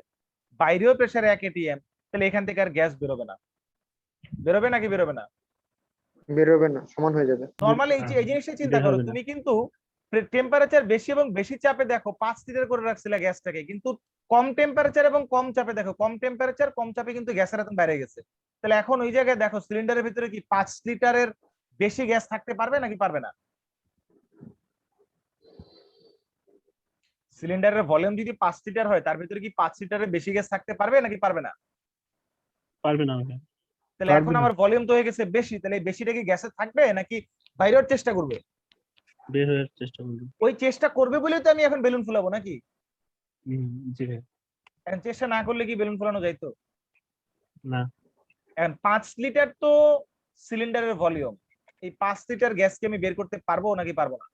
বাইরেও প্রেসার 1 এটিএম, তাহলে এখান থেকে আর গ্যাস বেরোবে না। বেরোবে নাকি বেরোবে না? বেরোবে না, সমান হয়ে যাবে। নরমালি এই জিনিসটা চিন্তা বের করো, হবে না। তুমি কিন্তু টেম্পারেচার বেশি এবং বেশি চাপে দেখো 5 লিটার করে রাখছিলে গ্যাসটাকে, কিন্তু কম টেম্পারেচার এবং কম চাপে দেখো কম টেম্পারেচার কম চাপে কিন্তু গ্যাসের আয়তন বেড়ে গেছে। তাহলে এখন ওই জায়গায় দেখো সিলিন্ডারের ভিতরে কি 5 লিটারের বেশি গ্যাস থাকতে পারবে নাকি পারবে না? সিলিন্ডারের ভলিউম যদি 5 লিটার হয় তার ভিতরে কি 5 লিটারের বেশি গ্যাস থাকতে পারবে নাকি পারবে না? পারবে না ভাইয়া। তাহলে পারবে এখন না। আমার ভলিউম তো হয়ে গেছে বেশি, তাহলে এই বেশিটা কি গ্যাসে থাকবে নাকি বাইরের চেষ্টা করবে? বের হওয়ার চেষ্টা করবে। ওই চেষ্টা করবে বলেই তো আমি এখন বেলুন ফুলাবো নাকি? জি ভাইয়া। এখন চেষ্টা না করলে কি বেলুন ফুলানো যাইতো? না এখন 5 লিটার তো সিলিন্ডারের ভলিউম, এই 5 লিটার গ্যাসকে আমি বের করতে পারবো নাকি পারবো না?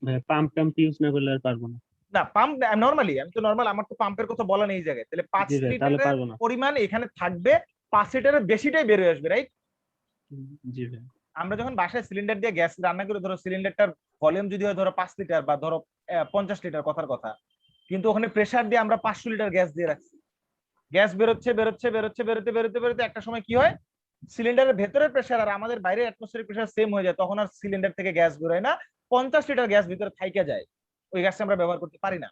ভাইয়া, পাম্প টাম্প ইউজ না করলে আর পারবো না। না পাম্প নরমালি, আমি তো নরমাল, আমার তো পাম্পের কথা বলা নেই এই জায়গায়। তাহলে 5 জি ভাইয়া, তাহলে লিটারের পারবো না। পরিমাণ এখানে থাকবে, 5 লিটারের বেশিটাই বের হয়ে আসবে, রাইট? জি ভাইয়া। আমরা যখন বাসায় সিলিন্ডার দিয়ে গ্যাস রান্না করি, ধরো সিলিন্ডারটার ভলিউম যদি হয় ধরো 5 লিটার বা ধরো 50 লিটার, কথার কথা, কিন্তু ওখানে প্রেসার দিয়ে আমরা 500 লিটার গ্যাস দিয়ে রাখছি। গ্যাস বেরোচ্ছে বেরোচ্ছে বেরোচ্ছে, বেরোতে বেরোতে বেরোতে একটা সময় কি হয়, সিলিন্ডারের ভেতরের প্রেসার আর আমাদের বাইরের অ্যাটমসফিয়ারিক প্রেসার সেম হয়ে যায়, তখন আর সিলিন্ডার থেকে গ্যাস বেরোয় না, 50 লিটার গ্যাস ভিতরে থাইকা যায়, ওই গ্যাসটা আমরা ব্যবহার করতে পারি না।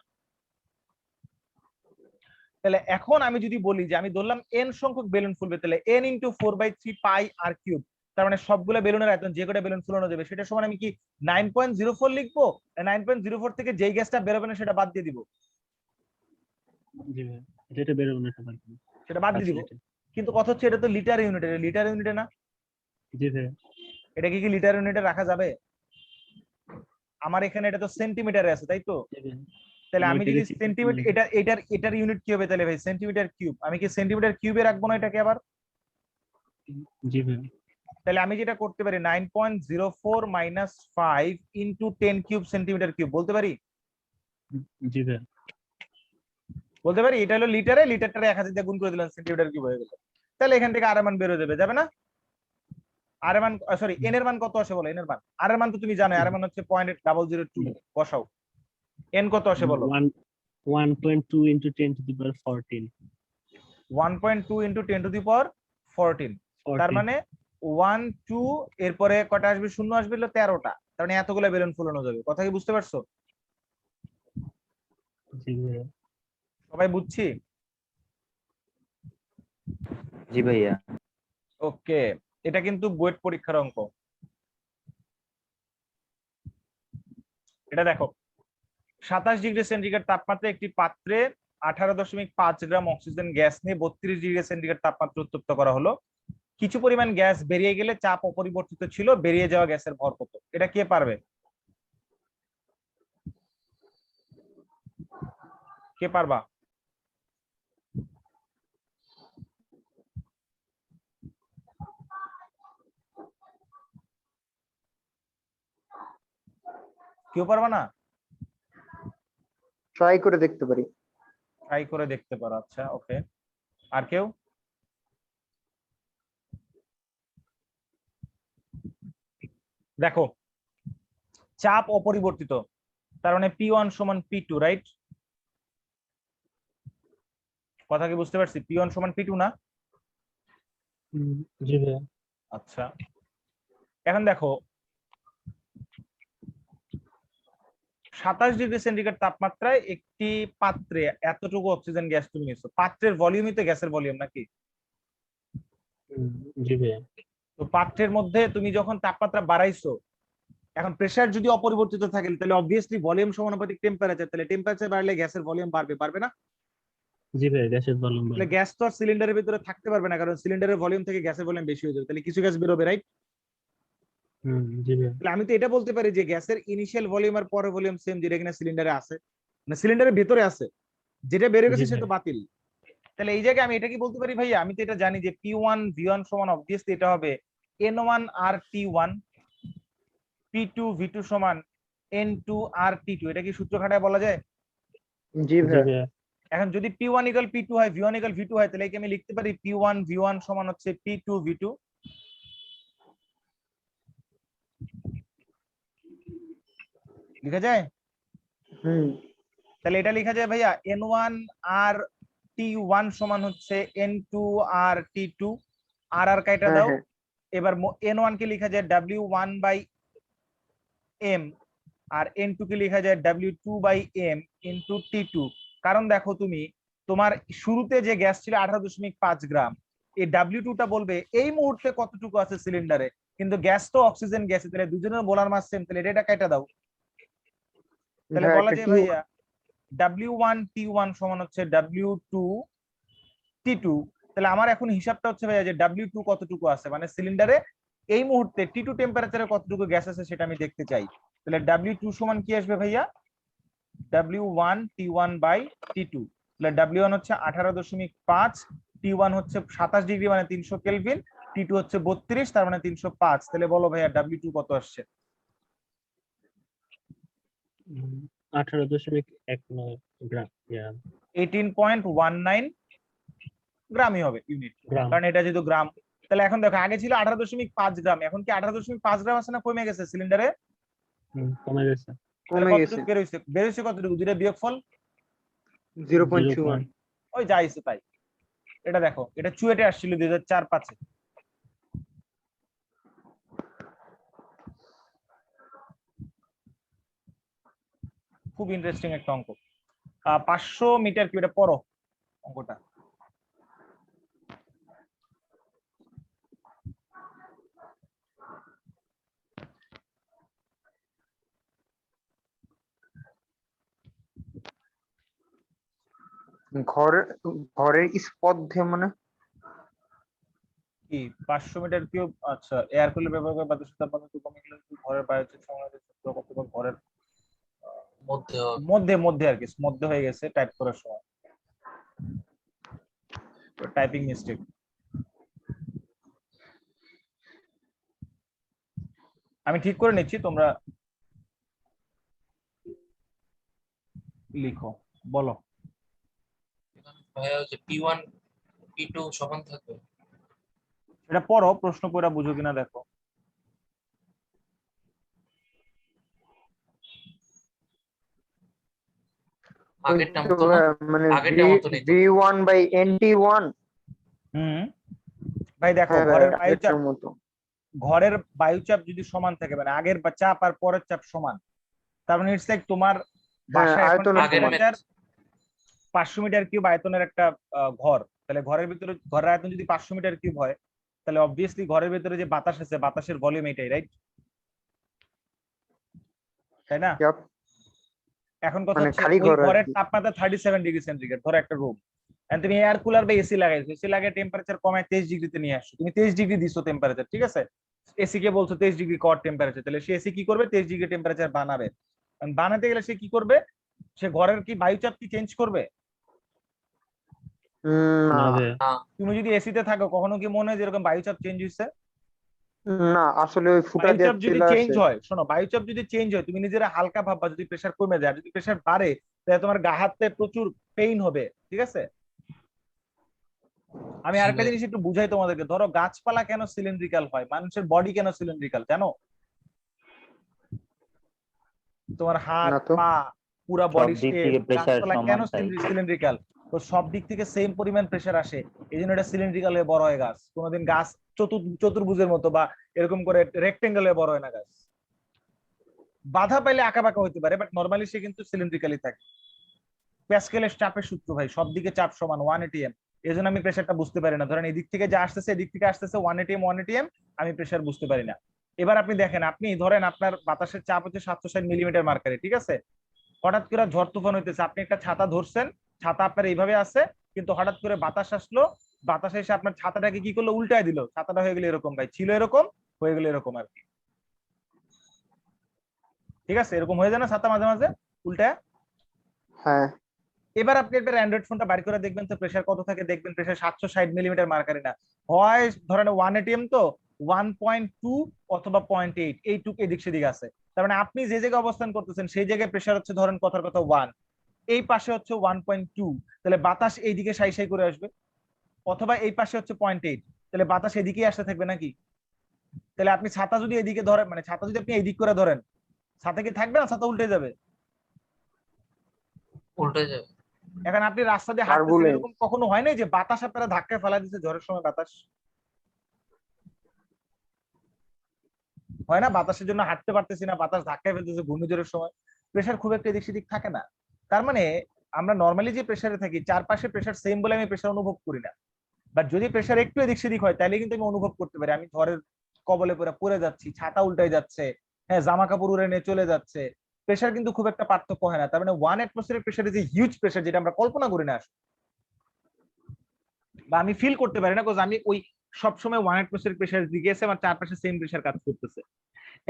তাহলে এখন আমি যদি বলি যে আমি ধরলাম n সংখ্যক বেলুন ফুলবে, তাহলে n × 4/3 পাই r কিউব, তার মানে সবগুলো বেলুনের আয়তন, যে কটা বেলুন ফুলানো যাবে সেটা সমান আমি কি 9.04 লিখবো? 9.04 থেকে যেই গ্যাসটা বেরোবে না সেটা বাদ দিয়ে দিব, জি ভাইয়া, যেটা বেরোবে না সেটা পারবো না। সেটা বাদ দিয়ে দিব। Facility। কিন্তু কথা হচ্ছে এটা তো লিটার ইউনিটে, লিটার ইউনিটে না, জি ভাইয়া। এটা কি লিটার ইউনিটে রাখা যাবে? আমার এখানে এটা তো সেন্টিমিটারে আছে, তাই তো? জি ভাইয়া। তাহলে আমি আমি যদি এটাকে সেন্টিমিটার, এটার ইউনিট কি হবে তাহলে ভাই? Centimetre cube. আমি কি সেন্টিমিটার কিউবে রাখবো না এটাকে আবার? জি ভাইয়া। তাহলে আমি যেটা করতে পারি 9.04 - 5 × 10 কিউব সেন্টিমিটার কিউব বলতে পারি, জি ভাইয়া। বলতে পারি। এটা হলো লিটারে, লিটারটারে 1000 দিয়ে গুণ করে দিলাম, সেন্টিমিটার কিউব হয়ে গেল। তাহলে এখান থেকে আর এর মান বের হয়ে যাবে, যাবে না? আর এর মান, সরি, এন এর মান কত আসে বলো? এন এর মান, আর এর মান তো তুমি জানো, আর এর মান হচ্ছে 0.002, বসাও। এন কত আসে বলো? 1.2 × 10⁻14। 1.2 × 10⁻14, তার মানে 1 2 এরপরে কটা আসবে? শূন্য আসবে, 13টা। তার মানে এতগুলো বেলুন ফুলানো যাবে। কথা কি বুঝতে পারছো? জি ভাইয়া। সবাই বুঝছি? জি ভাইয়া। ওকে, এটা কিন্তু বুয়েট পরীক্ষার অঙ্ক। এটা দেখো, 27 ডিগ্রি সেন্টিগ্রেড তাপমাত্রায় একটি পাত্রে 18.5 গ্রাম অক্সিজেন গ্যাস নিয়ে 32 ডিগ্রি সেন্টিগ্রেড তাপমাত্রা উত্তপ্ত করা হলো। কিছু পরিমাণ গ্যাস বেরিয়ে গেলে চাপ অপরিবর্তিত ছিল, বেরিয়ে যাওয়া গ্যাসের ভর কত? এটা কে পারবে? কে পারবা? কেউ পারবা না? ট্রাই করে দেখতে পারি। ট্রাই করে দেখতে পারো, আচ্ছা ওকে। আর কেউ? দেখো, চাপ অপরিবর্তিত, তার মানে P1 = P2, রাইট? কথা কি বুঝতে পারছি? P1 = P2 না? জি ভাইয়া। আচ্ছা, এখন দেখো 27 ডিগ্রি সেন্টিগ্রেড তাপমাত্রায় একটি পাত্রে এতটুকু অক্সিজেন গ্যাস তুমি নিছো, পাত্রের ভলিউমই তো গ্যাসের ভলিউম নাকি? জি ভাইয়া। তো পাত্রের মধ্যে তুমি যখন তাপমাত্রা বাড়াইছো, এখন প্রেসার যদি অপরিবর্তিত থাকে তাহলে অবভিয়াসলি ভলিউম সমানুপাতিক টেম্পারেচার, তাহলে টেম্পারেচার বাড়লে গ্যাসের ভলিউম বাড়বে, পারবে না? জি ভাইয়া, গ্যাসের ভলিউম তাহলে বাড়বে। গ্যাস তো আর সিলিন্ডারের ভিতরে থাকতে পারবে না, কারণ সিলিন্ডারের ভলিউম থেকে গ্যাসের ভলিউম বেশি হয়ে যাবে, তাহলে কিছু গ্যাস বেরোবে, রাইট? জি ভাইয়া। তাহলে আমি তো এটা বলতে পারি যে গ্যাসের ইনিশিয়াল ভলিউম আর পরের ভলিউম সেম, যেটা কিনা সিলিন্ডারে আছে, মানে সিলিন্ডারের ভিতরে আছে, যেটা বেড়ে গেছে জি সেটা ভাইয়া। বাতিল। তাহলে এই জায়গায় আমি এটা কি বলতে পারি ভাইয়া? আমি তো এটা জানি যে P1 V1 সমান অবভিয়াসলি এটা হবে N1 R T1, P2 V2 সমান N2 R T2। এটা কি সূত্র খাটায় বলা যায়? জি জি ভাইয়া। ভাইয়া। এখন যদি P1 = P2 হয়, V1 = V2 হয়, তাহলে কি আমি লিখতে পারি P1 V1 সমান হচ্ছে P2 V2? লিখা যায়? হুম। তাহলে এটা লেখা যায় ভাইয়া N1 R T1 সমান হচ্ছে N2 R T2। আর আর কাইটা হ্যাঁ দাও। হ্যাঁ। এবার N1 কে লেখা যায় W1/M, আর N2 কে লেখা যায় W2/M × T2। কারণ দেখো তুমি, তোমার শুরুতে যে গ্যাস ছিল 18.5 গ্রাম, এই W2টা বলবে এই মুহূর্তে কতটুকু আছে সিলিন্ডারে, কিন্তু গ্যাস তো অক্সিজেন গ্যাসে, তাহলে দুজনের মোলার মাস সেম, তাহলে এটা কেটে দাও। তাহলে ভাইয়া বলা এটা যায় কি ভাইয়া W1T1 সমান হচ্ছে W2T2। তাহলে আমার এখন হিসাবটা হচ্ছে ভাইয়া যে W2 কতটুকু আছে, মানে সিলিন্ডারে এই মুহূর্তে T2 টেম্পারেচারে কতটুকু গ্যাস আছে সেটা আমি দেখতে চাই। তাহলে W2 সমান কি আসবে ভাইয়া, W1T1/T2। তাহলে W1 হচ্ছে 18.5, T1 হচ্ছে 27 ডিগ্রি মানে 300 কেলভিন, T2 হচ্ছে 32 তার মানে 305। তাহলে বলো ভাইয়া W2 কত আসছে? 18.19 গ্রাম 18.19 গ্রামই হবে ইউনিট, গ্রাম। কারণ এটা যেহেতু গ্রাম। তাহলে এখন দেখো আগে ছিল 18.5 গ্রাম, এখন কি 18.5 গ্রাম আছে না কমে গেছে সিলিন্ডারে? কমে গেছে তাহলে কমে গেছে কতটুকু বেরোইছে, বেরোইছে কতটুকু, দুইটা বিয়োগফল 0.21। ওই যাইছে তাই। এটা দেখো, এটা চুয়েটে আসছিল 2004-05। খুব ইন্টারেস্টিং একটা অঙ্ক। 500 মিটার কিউব, এটা পড়ো অঙ্কটা। ঘরের ঘরের স্পর্ধে মানে কি 500 মিটার কিউব? আচ্ছা, এয়ার কুলার ব্যবহার করে বাতাসের তাপমাত্রা কমে গেলে ঘরের বায়ুচাপ সমানুপাতিক সূত্র কত বা ঘরের মধ্যে মধ্যে মধ্যে আর কি, মধ্যে হয়ে গেছে টাইপ করার সময়, টাইপিং মিস্টেক। আমি ঠিক করে নিচ্ছি, তোমরা লিখো, বলো। ভাইয়া যে P1 P2 সমান থাকবে। এটা পড়ো, প্রশ্ন পড়া বুঝো কিনা দেখো। আগেরটা মতো না, মানে আগেরটা মতনই তো। V1/NT1। হুম ভাই দেখো, হ্যাঁ ঘরের ভাইয়া, বায়ুচাপ, এটার মতো। ঘরের বায়ুচাপ যদি সমান থাকে মানে আগের বা চাপ আর পরের চাপ সমান, তার মানে ইটস লাইক তোমার হ্যাঁ, বাসা এখন আয়তনের আগের সমান। 500 মিটার কিউব আয়তনের একটা ঘর, তাহলে ঘরের ভিতরে ঘরের আয়তন যদি 500 মিটার কিউব হয়, তাহলে অবভিয়াসলি ঘরের ভিতরে যে বাতাস আছে বাতাসের ভলিউম এটাই, রাইট? তাই না? Yup, এখন কথা মানে হচ্ছে খালি ওই ঘর আর ঘরের কি। তাপমাত্রা 37 ডিগ্রি সেন্টিগ্রেড, ধরো একটা রুম, এন্ড তুমি এয়ার কুলার বা এসি লাগাইছো, এসি লাগিয়ে টেম্পারেচার কমায় 23 ডিগ্রিতে নিয়ে আসছো, তুমি 23 ডিগ্রি দিছো টেম্পারেচার, ঠিক আছে? এসি কে বলছো 23 ডিগ্রি কর টেম্পারেচার, তাহলে সে এসি কি করবে, 23 ডিগ্রি টেম্পারেচার বানাবে। বানাতে গেলে সে কি করবে, সে ঘরের কি বায়ুচাপ কি চেঞ্জ করবে? না না, তুমি যদি এসিতে থাকো কখনো কি মনে হয় যে এরকম বায়ুচাপ চেঞ্জ হয়েছে? না, আসলে ওই ফুটা দিয়ে বায়ুচাপ যদি চলে চেঞ্জ আসে। হয়, শোনো, বায়ুচাপ যদি চেঞ্জ হয় তুমি নিজেরা হালকা ভাববা, যদি প্রেসার কমে যায়, যদি প্রেসার বাড়ে তাহলে তোমার গা হাতে প্রচুর পেইন হবে, ঠিক আছে? আমি আরেকটা জিনিস একটু বুঝাই তোমাদেরকে, ধরো গাছপালা কেন সিলিন্ড্রিক্যাল হয়, মানুষের বডি কেন সিলিন্ড্রিক্যাল জানো? তোমার হাত না তো। পা পুরা সব বডি দিক শেপ, থেকে প্রেসার গাছপালা কেন সমান তাই। সিলিন্ড্রিক্যাল? তো সব দিক থেকে সেম পরিমাণ প্রেসার আসে, এই জন্য এটা সিলিন্ড্রিক্যাল হয়ে বড় হয় গাছ। কোনোদিন গাছ চতুর্ভুজের মতো বা এরকম করে রেক্টেঙ্গেল হয়ে বড় হয় না গাছ। বাধা পাইলে আঁকা বাঁকা হতে পারে, বাট নর্মালি সে কিন্তু সিলিন্ড্রিক্যালি থাকে। প্যাসকেলের চাপের সূত্র ভাই, সব দিকে চাপ সমান 1 atm, এই জন্য আমি প্রেসারটা বুঝতে পারি না। ধরেন এদিক থেকে যা আসতেছে এদিক থেকে আসতেছে 1 atm, আমি প্রেসার বুঝতে পারি না। এবার আপনি দেখেন, আপনি ধরেন আপনার বাতাসের চাপ হচ্ছে 760 মিলিমিটার মার্কারে, ঠিক আছে? হঠাৎ করে ঝড় তুফান হইতেছে, আপনি একটা ছাতা ধরছেন, ছাতা আপনার এইভাবে আছে, কিন্তু হঠাৎ করে বাতাস আসলো, বাতাস এসে আপনার ছাতাটাকে কি করলো, উল্টায় দিল, ছাতাটা হয়ে গেল এরকম ভাই, ছিল এরকম, হয়ে গেল এরকম আর কি, ঠিক আছে? এরকম হয়ে যায় না ছাতা মাঝে মাঝে উল্টায়? হ্যাঁ, এবার আপনি একটা অ্যান্ড্রয়েড ফোনটা বাইর করে দেখবেন তো প্রেসার কত থাকে, দেখবেন প্রেসার 760 মিলিমিটার মার্কারি না হয়, ধরেন 1 atm তো 1.2 অথবা 0.8, এইটুকু এদিক সেদিক আছে। তার মানে আপনি যে জায়গায় অবস্থান করতেছেন সেই জায়গায় প্রেসার হচ্ছে ধরেন কথার কথা 1, এই পাশে হচ্ছে 1.2, তাহলে বাতাস এইদিকে সাই সাই করে আসবে। অথবা এই পাশে হচ্ছে 0.8, তাহলে বাতাস এদিকেই আসতে থাকবে নাকি? তাহলে আপনি ছাতা যদি এদিকে ধরেন, মানে ছাতা যদি আপনি এইদিক করে ধরেন, ছাতা কি থাকবে না ছাতা উল্টে যাবে? উল্টে যাবে। এখন আপনি রাস্তা দিয়ে হাঁটতেছেন, টার্বুলেন্স। এরকম কখনো হয় না যে বাতাস আপনারা ধাক্কায় ফেলা দিচ্ছে ঝড়ের সময়? বাতাস হয় না, বাতাসের জন্য হাঁটতে পারতেছি না, বাতাস ধাক্কায় ফেলতেছে ঘূর্ণিঝড়ের সময়। প্রেসার খুব একটা এদিক সেদিক থাকে না। তার মানে আমরা নর্মালি যে প্রেসারে থাকি চারপাশে প্রেসার সেম বলে আমি প্রেসার অনুভব করি না, বাট যদি প্রেসার একটু এদিক সেদিক হয় তাহলে কিন্তু আমি অনুভব করতে পারি। আমি ঝড়ের কবলে পড়ে যাচ্ছি, ছাতা উল্টাই যাচ্ছে, হ্যাঁ জামা কাপড় উড়ে নিয়ে চলে যাচ্ছে, প্রেশার কিন্তু খুব একটা পার্থক্য হয় না। তার মানে 1 atmospheric pressure is a huge pressure, যেটা আমরা কল্পনা করি না আসলে, বা আমি ফিল করতে পারি না, বিকজ আমি ওই সবসময় 1 অ্যাটমসফিয়ারিক প্রেশার দিকে আছে, আমার চারপাশে সেম প্রেশার কাজ করতেছে।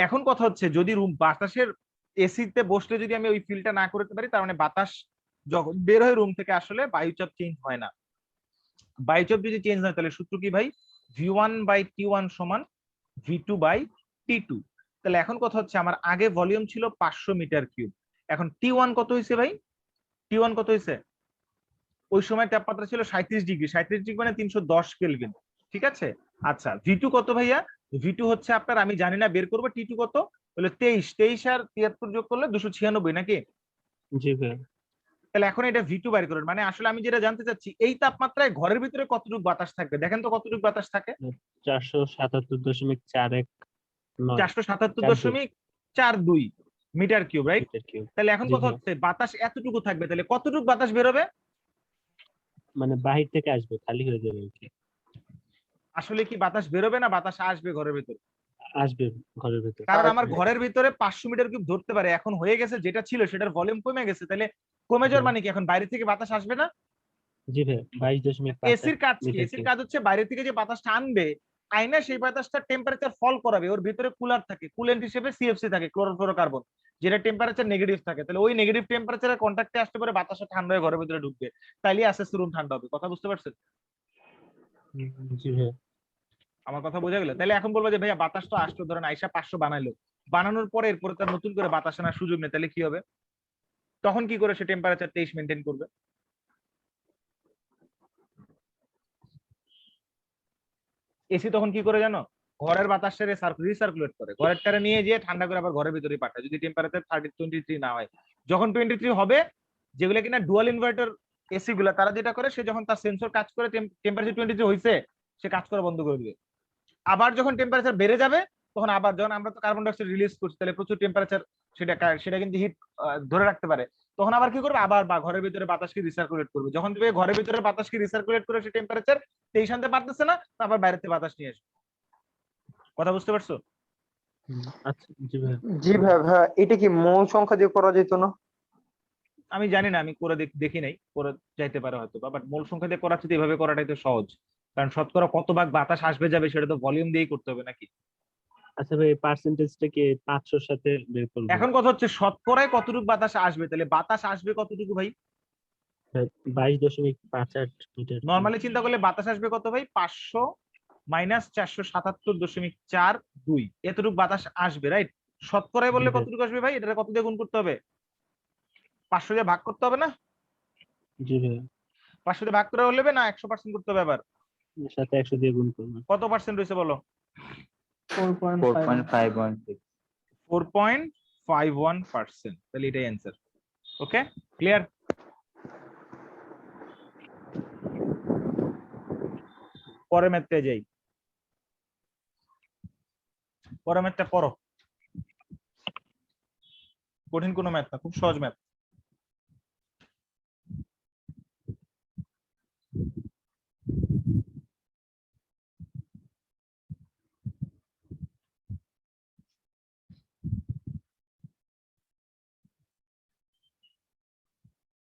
এখন কথা হচ্ছে যদি রুম বাতাসের এসিতে বসলে যদি আমি ওই ফিলটা না করতে পারি, তার মানে বাতাস যখন বের হয় রুম থেকে আসলে বায়ুচাপ চেঞ্জ হয় না। বায়ুচাপ যদি চেঞ্জ হয় তাহলে সূত্র কি ভাই? V1/T1 সমান V2/T2। তাহলে এখন কথা হচ্ছে আমার আগে ভলিউম ছিল 500 মিটার কিউব, এখন T1 কত হয়েছে ভাই? T1 কত হয়েছে? ওই সময় তাপমাত্রা ছিল 37 ডিগ্রি, 37 ডিগ্রি মানে 310 কেলভিন, ঠিক আছে। আচ্ছা V2 কত ভাইয়া? V2 হচ্ছে আপনার, আমি জানি না, বের করবো। T2 কত হলো? 23 আর 73 যোগ করলে 296 নাকি? জি ভাইয়া। তাহলে এখন এটা V2 বাইর করেন, মানে আসলে আমি যেটা জানতে চাচ্ছি এই তাপমাত্রায় ঘরের ভিতরে কতটুকু বাতাস থাকবে, দেখেন তো কতটুকু বাতাস থাকে। 477.41 477.42 metre cube, right? Metre cube. তাহলে এখন জি কথা ভাইয়া। হচ্ছে বাতাস এতটুকু থাকবে, তাহলে কতটুকু বাতাস বেরোবে? মানে বাহির থেকে আসবে, খালি হয়ে যাবে আর কি। আসলে কি বাতাস বেরোবে না বাতাস আসবে ঘরের ভিতরে? আসবে ঘরের ভেতর। কারণ আমার ঘরের ভিতরে 500 মিটার কিউব ধরতে পারে, এখন হয়ে গেছে যেটা ছিল সেটার ভলিউম কমে গেছে, তাহলে কমে যাওয়ার মানে কি এখন বাইরে থেকে বাতাস আসবে না? জি ভাইয়া, 22.5 এসির কাজ কি? মিটার এসির কিউব। কাজ হচ্ছে বাইরে থেকে যে বাতাসটা আনবে, আইনা সেই বাতাসটা টেম্পারেচার ফল করাবে, ওর ভিতরে কুলার থাকে, কুলেন্ট হিসেবে সিএফসি থাকে, ক্লোরোফ্লোরোকার্বন, যেটা টেম্পারেচার নেগেটিভ থাকে। তাহলে ওই নেগেটিভ টেম্পারেচারের কন্ট্যাক্টে আসতে পারে বাতাসটা ঠান্ডা হয়ে ঘরের ভিতরে ঢুকবে, তাইলে আস্তে আস্তে রুম ঠান্ডা হবে। কথা বুঝতে পারছেন? জি ভাইয়া। আমার কথা বোঝা গেল? তাহলে এখন বলবো যে ভাইয়া বাতাস তো আসতো, ধরেন আইসা 500 বানাইলো, বানানোর পরে এরপরে তার নতুন করে বাতাস আনার সুযোগ নেই, তাহলে কি হবে? তখন কি করে সে টেম্পারেচার 23 মেনটেন করবে? এসি তখন কি করে জানো? ঘরের বাতাসটারে রিসার্কুলেট করে, ঘরের টারে নিয়ে গিয়ে ঠান্ডা করে আবার ঘরের ভিতরে পাঠায়, যদি টেম্পারেচার 23 না হয়। যখন 23 হবে, যেগুলো কিনা ডুয়াল ইনভার্টার এসি গুলা, তারা যেটা করে, সে যখন তার সেন্সর কাজ করে টেম্পারেচার 23 হয়েছে, সে কাজ করা বন্ধ করে দিবে। আবার যখন টেম্পারেচার বেড়ে যাবে, তখন আবার, যখন আমরা তো কার্বন ডাইঅক্সাইড রিলিজ করছি, তাহলে প্রচুর টেম্পারেচার, সেটা কিন্তু হিট ধরে রাখতে পারে, তখন আবার কি করবে? আবার বা ঘরের ভিতরে বাতাসকে রিসার্কুলেট করবে। যখন তুমি ঘরের ভিতরে বাতাসকে রিসার্কুলেট করে সে টেম্পারেচার 23 আনতে পারতেছে না, আবার বাইরে থেকে বাতাস নিয়ে আসবে। কথা বুঝতে পারছো? আচ্ছা জি ভাইয়া। জি ভাই, ভাই এটা কি মোল সংখ্যা দিয়ে করা যেত না? আমি জানি না, আমি করে দেখি নাই, করে যাইতে পারে হয়তো, বাট মূল সংখ্যা দিয়ে করাচ্ছে তো এইভাবে করাটাই তো সহজ, কারণ শতকরা কত ভাগ বাতাস আসবে যাবে সেটা তো ভলিউম দিয়েই করতে হবে নাকি। আচ্ছা ভাই, পার্সেন্টেজটা কি 500 এর সাথে বের করব? এখন কথা হচ্ছে শতকরায় কতটুকু বাতাস আসবে, তাহলে বাতাস আসবে কতটুকু ভাই? 22.58 মিটার। নর্মালি চিন্তা করলে বাতাস আসবে কত ভাই? 500 মাইনাস 477.42, এতটুকু বাতাস আসবে, রাইট? শতকরায় বললে জি ভাই। কতটুকু আসবে ভাই? এটা কত দিয়ে গুণ করতে হবে? 500 দিয়ে ভাগ করতে হবে না? জি ভাইয়া। 500 দিয়ে ভাগ করে হলে না 100% করতে হবে আবার? এর সাথে 100 দিয়ে গুণ করব। কত পার্সেন্ট রয়েছে বলো? 4.5 4.516। 4.51%, তাহলে এটাই অ্যান্সার। ওকে, ক্লিয়ার? পরের ম্যাথটা যাই, পরের ম্যাথটা পড়ো। কঠিন কোনো ম্যাথ না, খুব সহজ ম্যাথ।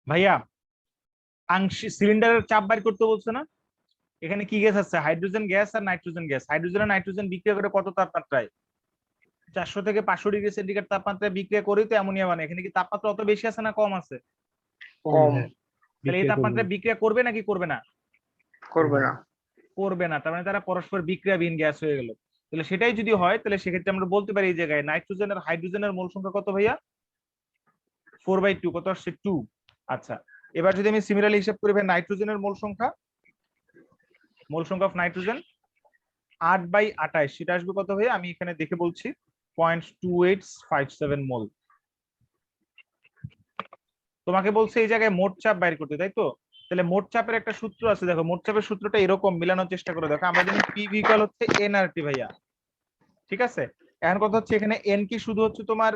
ভাইয়া আংশিক সিলিন্ডারের চাপ বাইর করতে বলছে না? এখানে কি গ্যাস আছে? হাইড্রোজেন গ্যাস আর নাইট্রোজেন গ্যাস। হাইড্রোজেন আর নাইট্রোজেন বিক্রিয়া করে কত তাপমাত্রায়? 400 থেকে 500 ডিগ্রি সেন্টিগ্রেড তাপমাত্রায় বিক্রিয়া করেই তো অ্যামোনিয়া বানায়। এখানে কি তাপমাত্রা অত বেশি আছে না কম আছে? কম। তাহলে এই তাপমাত্রায় বিক্রিয়া করবে নাকি করবে না? করবে না। করবে না, তার মানে তারা পরস্পর বিক্রিয়াবিহীন গ্যাস হয়ে গেল। তাহলে সেটাই যদি হয়, তাহলে সেক্ষেত্রে আমরা বলতে পারি এই জায়গায় নাইট্রোজেন আর হাইড্রোজেনের মোল সংখ্যা কত ভাইয়া? 4/2, কত আসছে? 2। আচ্ছা, এবার যদি আমি সিমিলারলি হিসাব করি ভাই, নাইট্রোজেনের মোল সংখ্যা অফ নাইট্রোজেন 8/28, সেটা আসবে কত ভাইয়া? আমি এখানে দেখে বলছি, 0.2857 মোল। তোমাকে বলছে এই জায়গায় মোট চাপ বাইর করতে, তাই তো? তাহলে মোট চাপের একটা সূত্র আছে, দেখো মোট চাপের সূত্রটা এরকম, মিলানোর চেষ্টা করে দেখো। আমরা জানি পি ইকুয়াল হচ্ছে এনআরটি ভাইয়া, ঠিক আছে? এখন কথা হচ্ছে এখানে এন কি শুধু হচ্ছে তোমার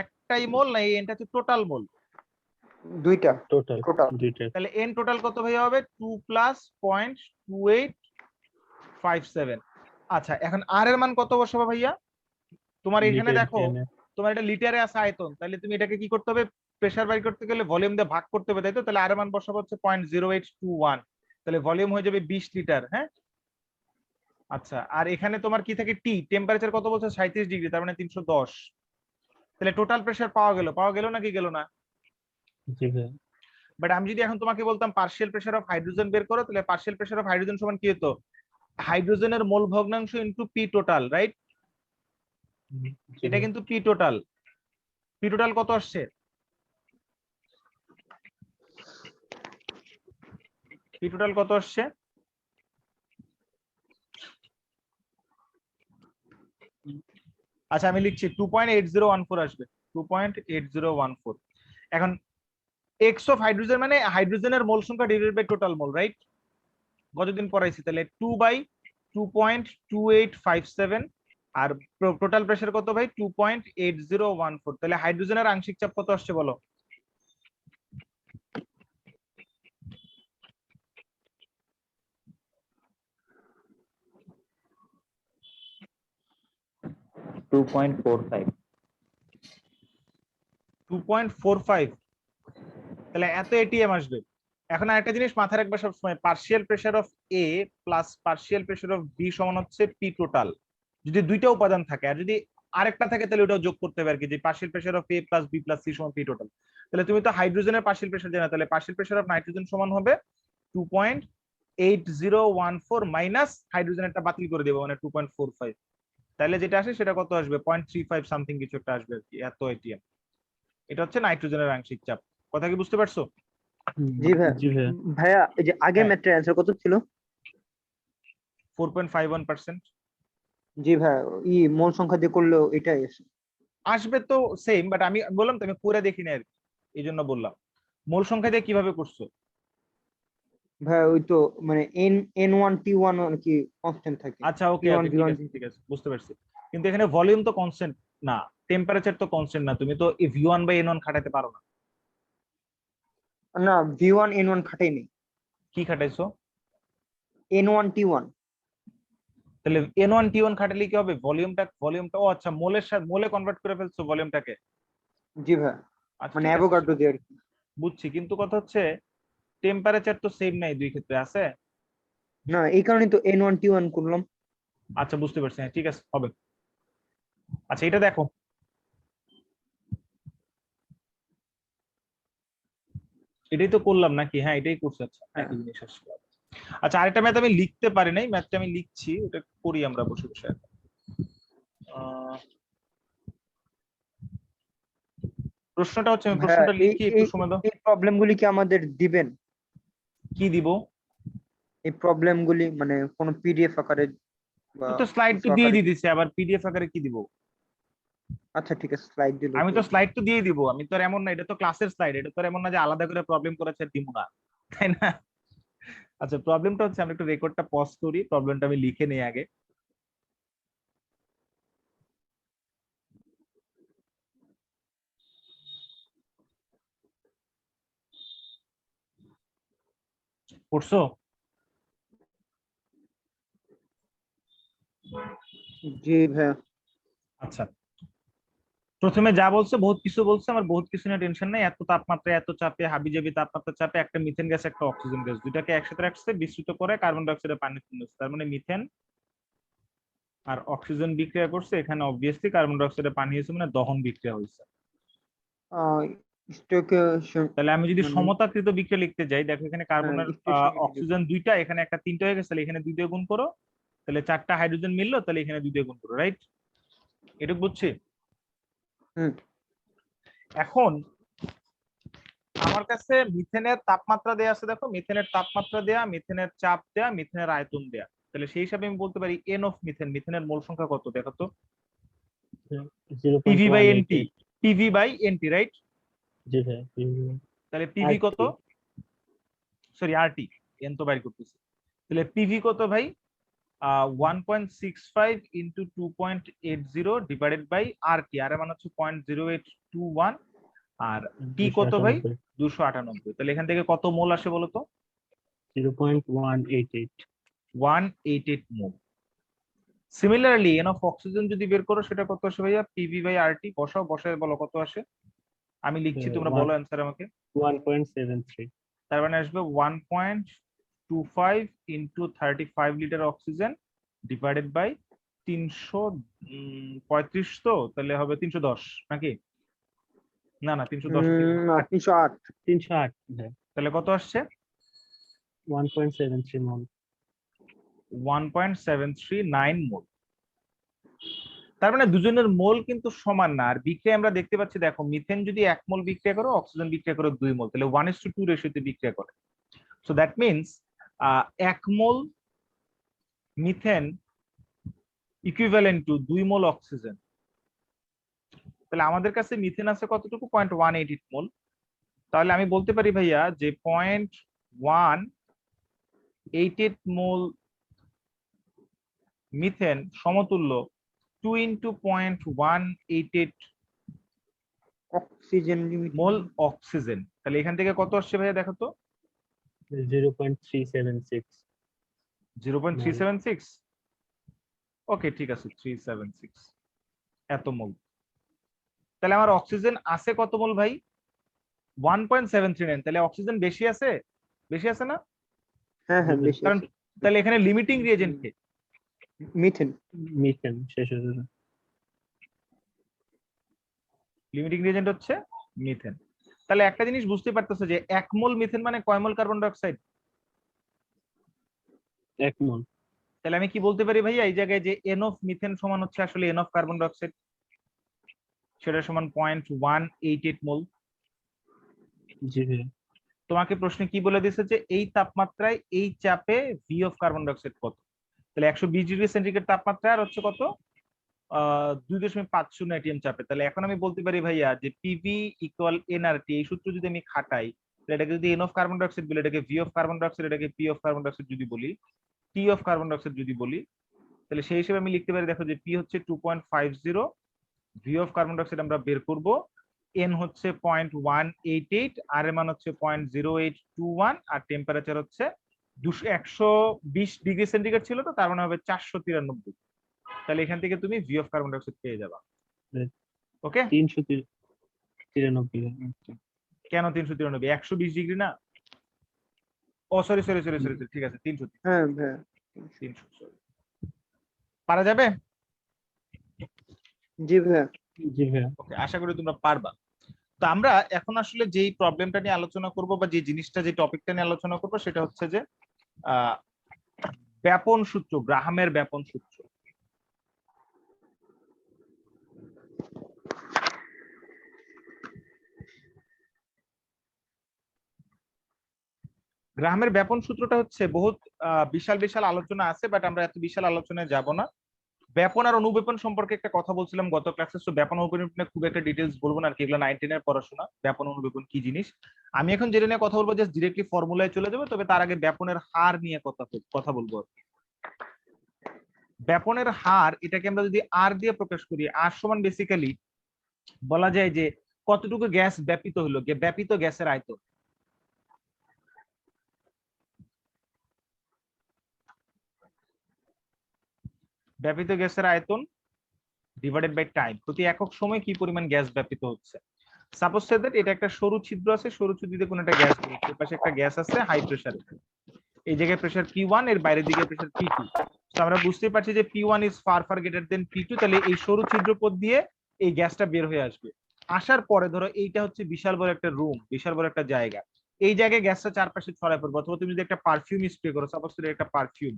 একটাই মোল, না এই এনটা হচ্ছে টোটাল মোল? দুইটা। টোটাল। টোটাল। দুইটা। তাহলে এন টোটাল কত ভাইয়া হবে? 2 + 0.2857। আচ্ছা এখন আর এর মান কত বসাবো ভাইয়া? তোমার এখানে লিটার দেখো তোমার এটা লিটারে আছে আয়তন, তাহলে তুমি এটাকে কি করতে হবে, প্রেসার বাই করতে গেলে ভলিউম দিয়ে ভাগ করতে হবে, তাই তো? তাহলে আর এর মান বসাবো হচ্ছে 0.0821, তাহলে ভলিউম হয়ে যাবে 20 লিটার। হ্যাঁ আচ্ছা, আর এখানে তোমার কি থাকে, টি টেম্পারেচার কত বলছে, 37 ডিগ্রি, তার মানে 310। তাহলে টোটাল প্রেসার পাওয়া গেল নাকি গেল না? জি ভাই। বাট আমি যদি এখন তোমাকে বলতাম পার্শিয়াল প্রেসার অফ হাইড্রোজেন বের করো, তাহলে পার্শিয়াল প্রেসার অফ হাইড্রোজেন সমান কি হতো, হাইড্রোজেনের মোল ভগ্নাংশ ইনটু পি টোটাল, রাইট? জি এটা ভাই। কিন্তু পি টোটাল। পি টোটাল কত আসছে? পি টোটাল কত আসছে? আচ্ছা আমি লিখছি 2.8014 আসবে, 2.8014। এখন এক্স অফ হাইড্রোজেন মানে হাইড্রোজেনের মোল সংখ্যা divided by total mole, right? গতদিন পড়াইছি, তাহলে 2/2.2857, আর টোটাল প্রেসার কত ভাই, 2.8014। তাহলে হাইড্রোজেনের আংশিক চাপ কত আসছে বলো? টু 2.45। 2.45। তাহলে এত এটিএম আসবে। এখন আরেকটা জিনিস মাথায় রাখবে সবসময়, partial pressure of A plus partial pressure of B সমান হচ্ছে পি টোটাল। যদি দুইটা উপাদান থাকে, আর যদি আরেকটা থাকে তাহলে ওটাও যোগ করতে হবে আর কি, যে partial pressure of A plus B plus C সমান পি টোটাল। তাহলে তুমি তো হাইড্রোজেনের পার্শিয়াল প্রেসার জানো, তাহলে পার্শিয়াল প্রেসার অফ নাইট্রোজেন সমান হবে 2.8014 মাইনাস হাইড্রোজেনেরটা বাতিল করে দেবো, মানে 2.45। তাহলে যেটা আসে সেটা কত আসবে, 0.35 সামথিং কিছু একটা আসবে আর কি, এত এটিএম। এটা হচ্ছে নাইট্রোজেনের আংশিক চাপ। কথা কি বুঝতে পারছো? জি ভাইয়া। জি ভাইয়া। ভাইয়া এই যে আগের হ্যাঁ। ম্যাথটার অ্যান্সার কত ছিল? 4.51%। জি ভাইয়া, মোল সংখ্যা দিয়ে করলেও এটাই আসে। আসবে তো সেম, বাট আমি বললাম তো আমি পুরো দেখিনি আর কি, এই জন্য বললাম। মোল সংখ্যা দিয়ে কিভাবে করছো? ভাইয়া ওই তো মানে N1 T1 আর কি কনস্ট্যান্ট থাকে। আচ্ছা ওকে T1 ওকে, ঠিক V1 আছে ঠিক আছে, বুঝতে পারছি। কিন্তু এখানে ভলিউম তো কনস্ট্যান্ট না, টেম্পারেচার তো কনস্ট্যান্ট না, তুমি তো V1/N1 খাটাতে পারো না। না, V1 N1 খাটাই নেই, কি খাটাইছো? N1 T1। তাহলে N1T1 খাটালে কি হবে, ভলিউমটা ও আচ্ছা মোলের সাথে মোলে কনভার্ট করে ফেলছো ভলিউমটাকে। জি ভাইয়া, আচ্ছা মানে ঠিক আছে, অ্যাভোগাড্রো দিয়ে আর কি। বুঝছি, কিন্তু কথা হচ্ছে টেম্পারেচার তো সেম নাই দুই ক্ষেত্রে, আছে? না, এই কারণেই তো N1T1 করলাম। আচ্ছা বুঝতে পারছি, হ্যাঁ ঠিক আছে হবে। আচ্ছা এটা দেখো, এটাই তো করলাম নাকি? হ্যাঁ এটাই করছে, আচ্ছা হ্যাঁ। একই জিনিস আসলে। আচ্ছা আরেকটা ম্যাথ আমি লিখতে পারি নাই, ম্যাথটা আমি লিখছি, ওটা করি আমরা বসে বসে। প্রশ্নটা হচ্ছে, আমি ভাইয়া প্রশ্নটা এই লিখি, একটু এই সময় দাও। এই প্রবলেমগুলি কি আমাদের দিবেন? কি দিব? এই প্রবলেমগুলি মানে কোন পিডিএফ আকারে বা আমি তো স্লাইড তো কিছু দিয়ে আকারে? দিতেছি, আবার পিডিএফ আকারে কি দিব? আচ্ছা ঠিক আছে, স্লাইড দিলে আমি তো। তো স্লাইড তো দিয়ে দিব, আমি তো আর এমন না, এটা তো ক্লাসের স্লাইড, এটা তো আর এমন না যে আলাদা করে প্রবলেম করেছে দিব না, তাই না? আচ্ছা প্রবলেমটা হচ্ছে, আমরা একটু রেকর্ডটা পজ করি, প্রবলেমটা আমি লিখে নিই আগে। পড়ছো? জি ভাইয়া। আচ্ছা প্রথমে যা বলছে বহুত কিছু বলছে, আমার বহুত কিছু নিয়ে টেনশন নাই। এত তাপমাত্রা এত চাপে হাবিজাবি তাপমাত্রা চাপে একটা মিথেন গ্যাস একটা অক্সিজেন গ্যাস দুইটাকে একসাথে রাখছে, বিস্তৃত করে কার্বন ডাই অক্সাইডের পানি তুলছে, তার মানে মিথেন আর অক্সিজেন বিক্রিয়া করছে, এখানে অবভিয়াসলি কার্বন ডাই অক্সাইডের পানি হয়েছে, মানে দহন বিক্রিয়া হয়েছে। স্টকেশন তাহলে আমি যদি মানে সমতাকৃত বিক্রিয়া লিখতে যাই, দেখো এখানে কার্বনের স্টেশনারি। অক্সিজেন দুইটা, এখানে একটা তিনটা হয়ে গেছে, তাহলে এখানে দুই দিয়ে গুণ করো, তাহলে চারটা হাইড্রোজেন মিললো, তাহলে এখানে দুই দিয়ে গুণ করো, রাইট? এটুকু বুঝছি। হুম। এখন আমার কাছে মিথেনের তাপমাত্রা দেয়া আছে, দেখো মিথেনের তাপমাত্রা দেয়া, মিথেনের চাপ দেয়া, মিথেনের আয়তন দেয়া, তাহলে সেই হিসাবে আমি বলতে পারি এন অফ মিথেন, মিথেনের মোল সংখ্যা কত দেখো তো, PV by NT, 0.188। PV by NT, right? জি ভাইয়া। তাহলে পিভি কত, সরি আরটি, এন তো বাইর করতেছি, তাহলে পিভি কত ভাই, 1.65 ইন্টু 2.80 ডিভাইডেড বাই আর টি, আর এর মান হচ্ছে 0.0821, আর টি কত ভাই 298। তাহলে এখান থেকে কত মোল আসে বলো তো? 0.188। 188 মোল। সিমিলারলি এন অফ অক্সিজেন যদি বের করো সেটা কত আসে ভাইয়া? পিভি বাই আরটি বসাও, বসায় বলো কত আসে। আমি লিখছি, তোমরা বলো অ্যান্সার আমাকে। 1.73। তার মানে আসবে 1.25 into 35 litre oxygen divided by 335, তো তাহলে হবে 310 নাকি? না না 310, না 308। 308 হ্যাঁ, তাহলে কত আসছে? 1.73 মোল। 1.739 মোল। তার মানে দুজনের মোল কিন্তু সমান না। আর বিক্রিয়া আমরা দেখতে পাচ্ছি, দেখো মিথেন যদি 1 মোল বিক্রিয়া করো, অক্সিজেন বিক্রিয়া করো 2 মোল, তাহলে 1:2 রেশিওতে বিক্রিয়া করে। So that means 1 mole methane equivalent to 2 mole oxygen. তাহলে আমাদের কাছে মিথেন আছে কতটুকু? 0.188 মোল। তাহলে আমি বলতে পারি ভাইয়া যে 0.188 মোল মিথেন সমতুল্য 2 ইন্টু 0.188 অক্সিজেন লিমিট মোল অক্সিজেন। তাহলে এখান থেকে কত আসছে ভাইয়া দেখো তো? 0.376। 0.376। ওকে ঠিক আছে, 376 এত মোল। তাহলে আমার অক্সিজেন আছে কত মোল ভাই? 1.739। তাহলে অক্সিজেন বেশি আছে, বেশি আছে না? হ্যাঁ হ্যাঁ বেশি কারণ আছে। তাহলে এখানে লিমিটিং রিয়েজেন্ট কে? মিথেন। মিথেন শেষ হয়ে যাবে। লিমিটিং রিয়েজেন্ট হচ্ছে মিথেন। তাহলে একটা জিনিস বুঝতে পারতেছো যে 1 মোল মিথেন মানে কয় মোল কার্বন ডাইঅক্সাইড? 1 মোল। তাহলে আমি কি বলতে পারি ভাইয়া এই জায়গায় যে এন অফ মিথেন সমান হচ্ছে আসলে এন অফ কার্বন ডাইঅক্সাইড, সেটা সমান 0.188 মোল। জি ভাইয়া। তোমাকে প্রশ্নে কি বলে দিয়েছে যে এই তাপমাত্রায় এই চাপে ভি অফ কার্বন ডাইঅক্সাইড কত? তাহলে 120 ডিগ্রি সেন্টিগ্রেড তাপমাত্রায় আর হচ্ছে কত? 2.50 এটিএম চাপে। তাহলে এখন আমি বলতে পারি ভাইয়া যে পিভি ইকুয়াল এনআরটি, এই সূত্র যদি আমি খাটাই, তাহলে এটাকে যদি এন অফ কার্বন ডাইঅক্সাইড বলি, এটাকে ভি অফ কার্বন ডাইঅক্সাইড, এটাকে পি অফ কার্বন ডাইঅক্সাইড যদি বলি, টি অফ কার্বন ডাইঅক্সাইড যদি বলি, তাহলে সেই হিসেবে আমি লিখতে পারি, দেখো যে পি হচ্ছে 2.50, ভি অফ কার্বন ডাইঅক্সাইড আমরা বের করব, এন হচ্ছে 0.188, আর এর মান হচ্ছে 0.0821, আর টেম্পারেচার হচ্ছে 120 ডিগ্রি সেন্টিগ্রেড ছিল, তো তার মানে হবে 493। তাহলে এখান থেকে তুমি ভি অফ কার্বন ডাইঅক্সাইড পেয়ে যাবা। ওকে, 393। কেন 393? 120 ডিগ্রি না? ও সরি সরি সরি সরি, ঠিক আছে 300। হ্যাঁ হ্যাঁ 300, সরি। পারা যাবে? জি ভাইয়া। জি ভাইয়া। ওকে, আশা করি তোমরা পারবা। তো আমরা এখন আসলে যেই প্রবলেমটা নিয়ে আলোচনা করব বা যে জিনিসটা, যে টপিকটা নিয়ে আলোচনা করব, সেটা হচ্ছে যে ব্যাপন সূত্র, গ্রাহামের ব্যাপন সূত্র। গ্রাহামের ব্যাপন সূত্রটা হচ্ছে বহুত বিশাল বিশাল আলোচনা আছে, বাট আমরা এত বিশাল আলোচনায় যাব না। ব্যাপন আর অনুব্যাপন সম্পর্কে একটা কথা বলছিলাম গত ক্লাসে, তো ব্যাপন অনুব্যাপন খুব একটা ডিটেলস বলবো না আর কি, এগুলো 9-10 এর পড়াশোনা। ব্যাপন অনুব্যাপন কি জিনিস আমি এখন যেটা নিয়ে কথা বলবো, জাস্ট ডিরেক্টলি ফর্মুলায় চলে যাবো, তবে তার আগে ব্যাপনের হার নিয়ে কথা বলবো। ব্যাপনের হার, এটাকে আমরা যদি আর দিয়ে প্রকাশ করি, আর সমান বেসিক্যালি বলা যায় যে কতটুকু গ্যাস ব্যাপিত হলো, ব্যাপিত গ্যাসের আয়তন। ব্যাপিত গ্যাসের আয়তন ডিভাইডেড বাই টাইম, প্রতি একক সময় কি পরিমাণ গ্যাস ব্যাপিত হচ্ছে। সাপোজ সে দ্যাট এটা একটা সরু ছিদ্র আছে, সরু ছিদ্রে কোন একটা গ্যাস বেরোচ্ছে, এর পাশে একটা গ্যাস আছে হাই প্রেসারে, এই জায়গায় প্রেসার P1, এর বাইরের দিকে প্রেসার P2। তো আমরা বুঝতেই পারছি যে P1 is far far greater than P2, তাহলে এই সরু ছিদ্রপথ দিয়ে এই গ্যাসটা বের হয়ে আসবে। আসার পরে ধরো এইটা হচ্ছে বিশাল বড় একটা রুম, বিশাল বড় একটা জায়গা, এই জায়গায় গ্যাসটা চারপাশে ছড়ায় পড়বে। অথবা তুমি যদি একটা পারফিউম স্প্রে করো, সাপোজ একটা পারফিউম,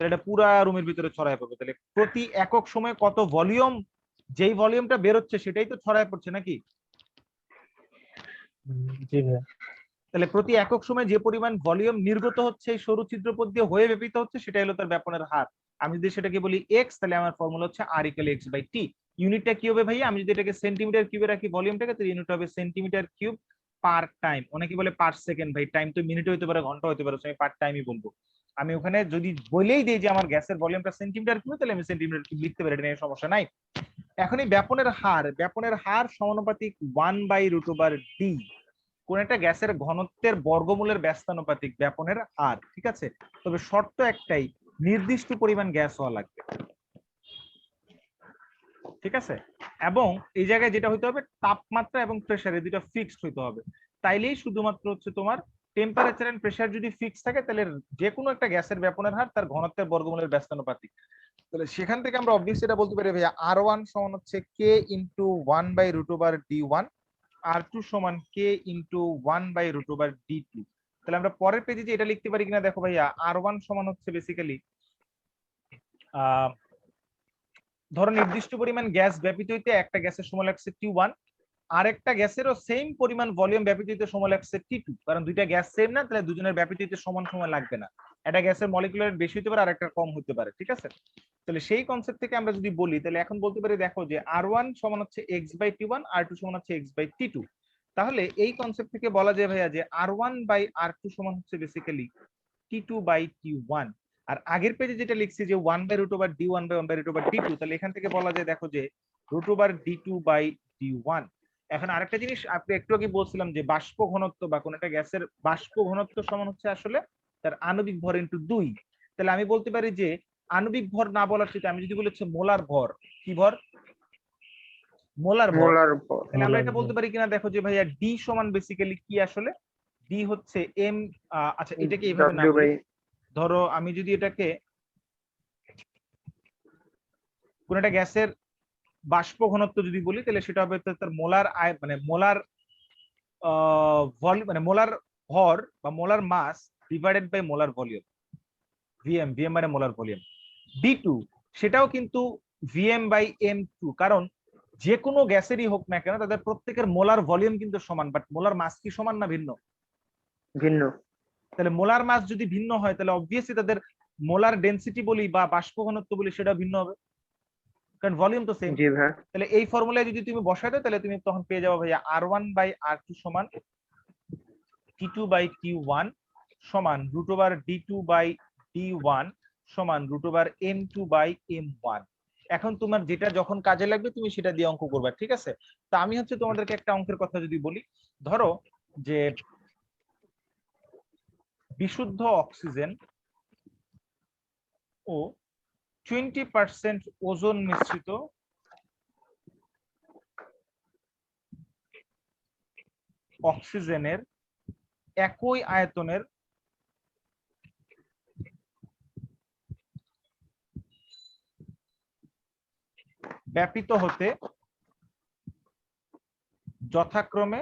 তাহলে এটা পুরা রুমের ভিতরে ছড়ায় পড়বে। তাহলে প্রতি একক সময় কত ভলিউম, যেই ভলিউমটা বেরোচ্ছে সেটাই তো ছড়ায় পড়ছে নাকি? জি ভাইয়া। তাহলে প্রতি একক সময় যে পরিমাণ ভলিউম নির্গত হচ্ছে এই সরু ছিদ্রপথ দিয়ে হয়ে ব্যাপিত হচ্ছে, সেটাই হলো তার ব্যাপনের হার। আমি যদি সেটাকে বলি এক্স, তাহলে আমার ফর্মুলা হচ্ছে আর ইকুয়াল এক্স বাই টি। ইউনিটটা কি হবে ভাইয়া? আমি যদি এটাকে সেন্টিমিটার কিউবে রাখি ভলিউমটাকে, তাহলে ইউনিট হবে সেন্টিমিটার কিউব পার টাইম। অনেকে বলে পার সেকেন্ড, ভাই টাইম তো মিনিটে হতে পারে, ঘন্টা হতে পারে, আমি পার টাইমই বলবো। আমি ওখানে যদি বলেই দিই যে আমার গ্যাসের ভলিউমটা সেন্টিমিটার কিউব, তাহলে আমি সেন্টিমিটার কিউব লিখতে পারি, এটা নিয়ে সমস্যা নাই। এখন এই ব্যাপনের হার সমানুপাতিক 1/√ডি, কোন একটা গ্যাসের ঘনত্বের বর্গমূলের ব্যস্তানুপাতিক ব্যাপনের হার, ঠিক আছে? তবে শর্ত একটাই, নির্দিষ্ট পরিমাণ গ্যাস হওয়া লাগবে, ঠিক আছে? এবং এই জায়গায় যেটা হইতে হবে, তাপমাত্রা এবং প্রেসার এই দুটো ফিক্সড হইতে হবে। তাইলেই শুধুমাত্র হচ্ছে তোমার টেম্পারেচার এন্ড প্রেসার যদি ফিক্স থাকে, তাহলে যে কোনো একটা গ্যাসের ব্যাপনের হার তার ঘনত্বের বর্গমূলের ব্যস্তানুপাতিক। তাহলে সেখান থেকে আমরা অবভিয়াসলি এটা বলতে পারি ভাইয়া R1 সমান হচ্ছে K ইনটু 1/√D1, R2 সমান K ইনটু 1/√D2। তাহলে আমরা পরের পেজে যে এটা লিখতে পারি কিনা দেখো ভাইয়া, R1 সমান হচ্ছে বেসিক্যালি ধরো নির্দিষ্ট পরিমাণ গ্যাস ব্যাপিত হইতে একটা গ্যাসের সময় লাগছে T1, আর একটা গ্যাসেরও সেম পরিমাণ ভলিউম ব্যাপিত হইতে সময় লাগছে T2, কারণ দুইটা গ্যাস সেম না, তাহলে দুজনের ব্যাপিত হইতে সমান সময় লাগবে না। একটা গ্যাসের মলিকুলার বেশি হতে পারে আর একটা কম হতে পারে, ঠিক আছে? তাহলে সেই কনসেপ্ট থেকে আমরা যদি বলি, তাহলে এখন বলতে পারি দেখো যে R1 সমান হচ্ছে x/T1, R2 সমান হচ্ছে x/T2। তাহলে এই কনসেপ্ট থেকে বলা যায় ভাইয়া যে R1/R2 সমান হচ্ছে বেসিক্যালি T2/T1। আর আগের পেজে যেটা লিখছি যে 1/√D1/1/√D2, তাহলে এখান থেকে বলা যায় দেখো যে √D2/D1। এখন আরেকটা জিনিস আপনি একটু আগে বলছিলাম যে বাষ্প ঘনত্ব বা কোন একটা গ্যাসের বাষ্প ঘনত্ব সমান হচ্ছে আসলে তার আণবিক ভর ইনটু 2। তাহলে আমি বলতে পারি যে আণবিক ভর না বলার সাথে আমি যদি বলি হচ্ছে মোলার ভর, কি ভর? মোলার ভর। মোলার ভর। তাহলে আমরা এটা বলতে পারি কিনা দেখো যে ভাইয়া ডি সমান বেসিক্যালি কি আসলে, ডি হচ্ছে এম, আচ্ছা এটাকে এইভাবে না বলি, ধরো আমি যদি এটাকে কোন একটা গ্যাসের বাষ্প ঘনত্ব যদি বলি, তাহলে সেটা হবে তার মোলার মানে মোলার মানে মোলার ভর বা molar mass divided by molar volume, VM, VM মানে মোলার ভলিউম। D2 সেটাও কিন্তু VM/M2, কারণ যে কোনো গ্যাসেরই হোক না কেন তাদের প্রত্যেকের মোলার ভলিউম কিন্তু সমান, বাট মোলার মাস কি সমান না ভিন্ন? ভিন্ন। তাহলে মোলার মাস যদি ভিন্ন হয়, তাহলে অবভিয়াসলি তাদের মোলার ডেনসিটি বলি বা বাষ্প ঘনত্ব বলি সেটা ভিন্ন হবে, কারণ ভলিউম তো সেম। জি ভাই। তাহলে এই ফর্মুলায় যদি তুমি বসাই দাও, তাহলে তুমি তখন পেয়ে যাবে ভাইয়া R1/R2 সমান T2/T1 সমান √D2/D1 সমান √M2/M1। এখন তোমার যেটা যখন কাজে লাগবে তুমি সেটা দিয়ে অঙ্ক করবা, ঠিক আছে? তো আমি হচ্ছে তোমাদেরকে একটা অঙ্কের কথা যদি বলি, ধরো যে বিশুদ্ধ অক্সিজেন ও 20% ওজোন মিশ্রিত অক্সিজেনের একই আয়তনের ব্যাপিত হতে যথাক্রমে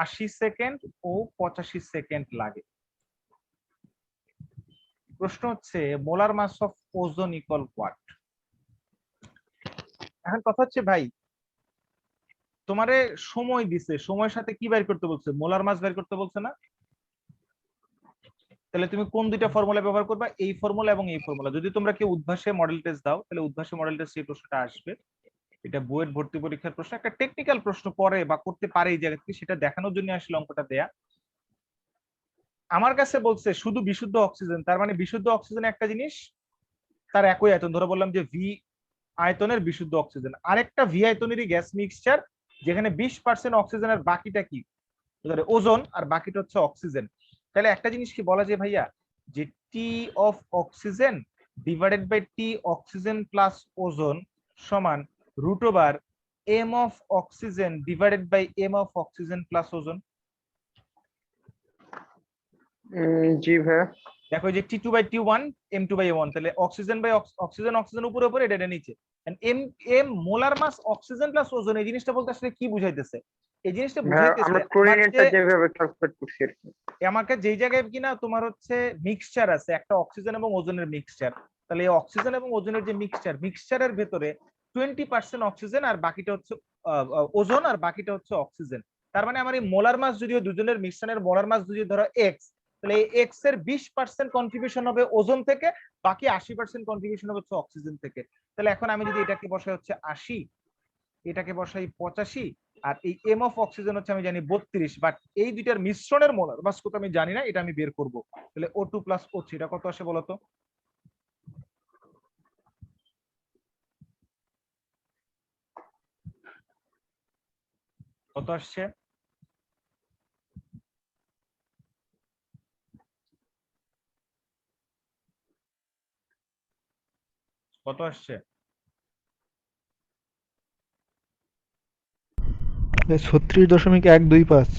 80 সেকেন্ড ও 85 সেকেন্ড লাগে। প্রশ্ন হচ্ছে molar mass of ozone equal what? এখন কথা হচ্ছে ভাই, তোমারে সময় দিছে, সময়ের সাথে কি বের করতে বলছে? মোলার মাস বের করতে বলছে না? তাহলে তুমি কোন দুইটা ফর্মুলা ব্যবহার করবা? এই ফর্মুলা এবং এই ফর্মুলা। যদি তোমরা কেউ উদ্ভাসে মডেল টেস্ট দাও, তাহলে উদ্ভাসে মডেল টেস্ট এই প্রশ্নটা আসবে। এটা বুয়েট ভর্তি পরীক্ষার প্রশ্ন, একটা টেকনিক্যাল প্রশ্ন পড়ে বা করতে পারে এই জায়গা থেকে, সেটা দেখানোর জন্য আসলে অঙ্কটা দেয়া। আমার কাছে বলছে শুধু বিশুদ্ধ অক্সিজেন, তার মানে বিশুদ্ধ অক্সিজেন একটা জিনিস, তার একই আয়তন, ধরো বললাম যে ভি আয়তনের বিশুদ্ধ অক্সিজেন, আরেকটা ভি আয়তনেরই গ্যাস মিক্সচার যেখানে 20% অক্সিজেন আর বাকিটা কি ওজোন আর বাকিটা হচ্ছে অক্সিজেন। তাহলে একটা জিনিস কি বলা যায় ভাইয়া, যে T of oxygen divided by T oxygen plus ozone সমান √M of oxygen divided by M of oxygen plus ozone. জি ভাই। দেখো যে T2/T1 M2/M1, তাহলে অক্সিজেন বাই অক্সিজেন, অক্সিজেন উপরে উপরে, এটা নিচে। M M molar mass oxygen plus ozone, এই জিনিসটা বলতে আসলে কি বুঝাইতেছে? এই জিনিসটা বুঝাইতেছে আমরা ক্লোরিনেটটা যেভাবে ক্যালকুলেট করছি আর কি। আমাকে যেই জায়গায় কিনা তোমার হচ্ছে মিক্সচার আছে, একটা অক্সিজেন এবং ওজোনের মিক্সচার, তাহলে এই অক্সিজেন এবং ওজোনের যে মিক্সচারের ভেতরে 20% অক্সিজেন আর বাকিটা হচ্ছে ওজোন আর বাকিটা হচ্ছে অক্সিজেন। তার মানে আমার এই মোলার মাস যদিও দুজনের মিশ্রণের মোলার মাস যদি ধরো এক্স, তাহলে এই এক্স এর 20% কন্ট্রিবিউশন হবে ওজোন থেকে, বাকি 80% কন্ট্রিবিউশন হবে হচ্ছে অক্সিজেন থেকে। তাহলে এখন আমি যদি এটাকে বসাই হচ্ছে 80, এটাকে বসাই 85, আর এই এম অফ অক্সিজেন হচ্ছে আমি জানি 32, বাট এই দুইটার মিশ্রণের মোলার মাস কত আমি জানি না, এটা আমি বের করব। তাহলে O2 প্লাস O3 এটা কত আসে বলতো? কত আসছে? কত আসছে? 36.125।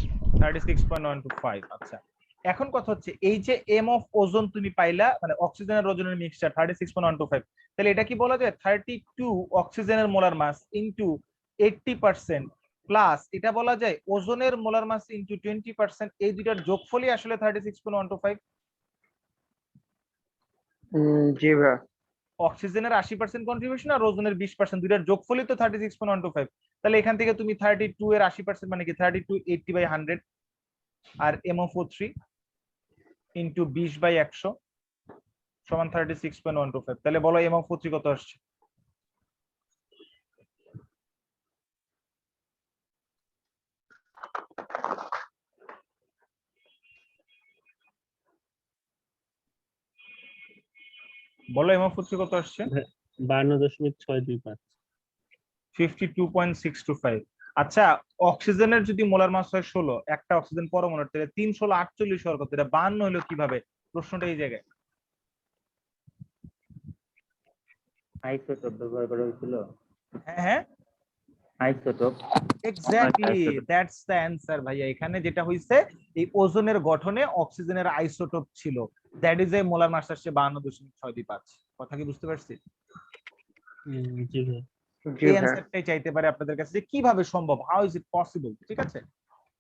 36.125। আচ্ছা, এখন কথা হচ্ছে এই যে এম অফ ওজন তুমি পাইলা, মানে অক্সিজেনের ওজনের মিক্সচার 36.125, তাহলে এটা কি বলা যায় 32 অক্সিজেনের মোলার মাস ইনটু 80% প্লাস এটা বলা যায় ওজনের মোলার মাস ইনটু 20%, এই দুইটার যোগফলই আসলে 36.125। জি ভাইয়া। অক্সিজেনের 80% কন্ট্রিবিউশন আর ওজনের 20%, দুইটার যোগফলই তো 36.125। তাহলে এখান থেকে তুমি 32 এর 80% মানে কি 32 80/100 আর MO43 ইন্টু 20/100 সমান 36.125। তাহলে বলো MO43 কত আসছে? বলো MO43 কত আসছে? 52.625। 52.625। আচ্ছা, অক্সিজেনের যদি মোলার মাস হয় 16, একটা অক্সিজেন পরমাণুর, তাহলে 3 16 48 হওয়ার কথা, এটা 52 হলো কিভাবে? প্রশ্নটা এই জায়গায়। আইসোটোপ ব্যবহার করা হয়েছিল। হ্যাঁ হ্যাঁ, isotope. Exactly, that's the answer ভাইয়া। এখানে যেটা হইছে এই ওজনের গঠনে অক্সিজেনের আইসোটোপ ছিল, that is A molar mass আসছে 52.625। কথা কি বুঝতে পারছি? জি ভাই। জি এই ভাইয়া। অ্যান্সারটাই চাইতে পারে আপনাদের কাছে যে কিভাবে সম্ভব, হাউ ইজ ইট পসিবল। ঠিক আছে,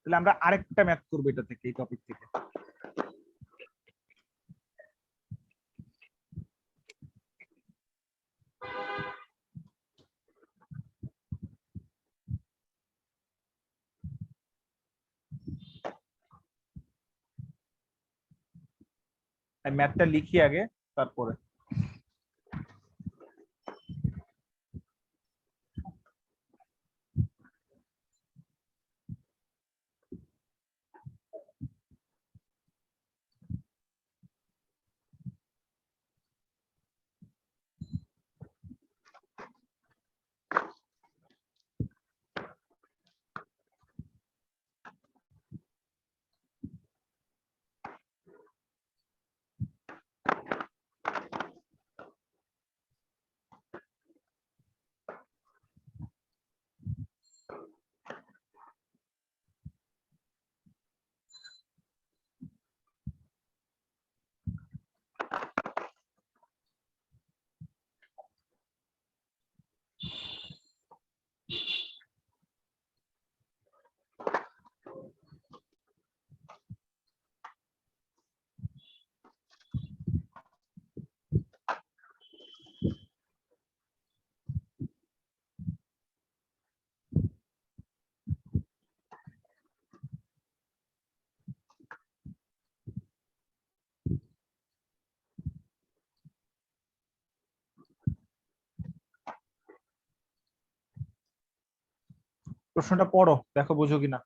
তাহলে আমরা আরেকটা ম্যাথ করবো এটা থেকে, এই টপিক থেকে। ম্যাথটা লিখি আগে, তারপরে। প্রশ্নটা পড়ো, দেখো বুঝো কিনা।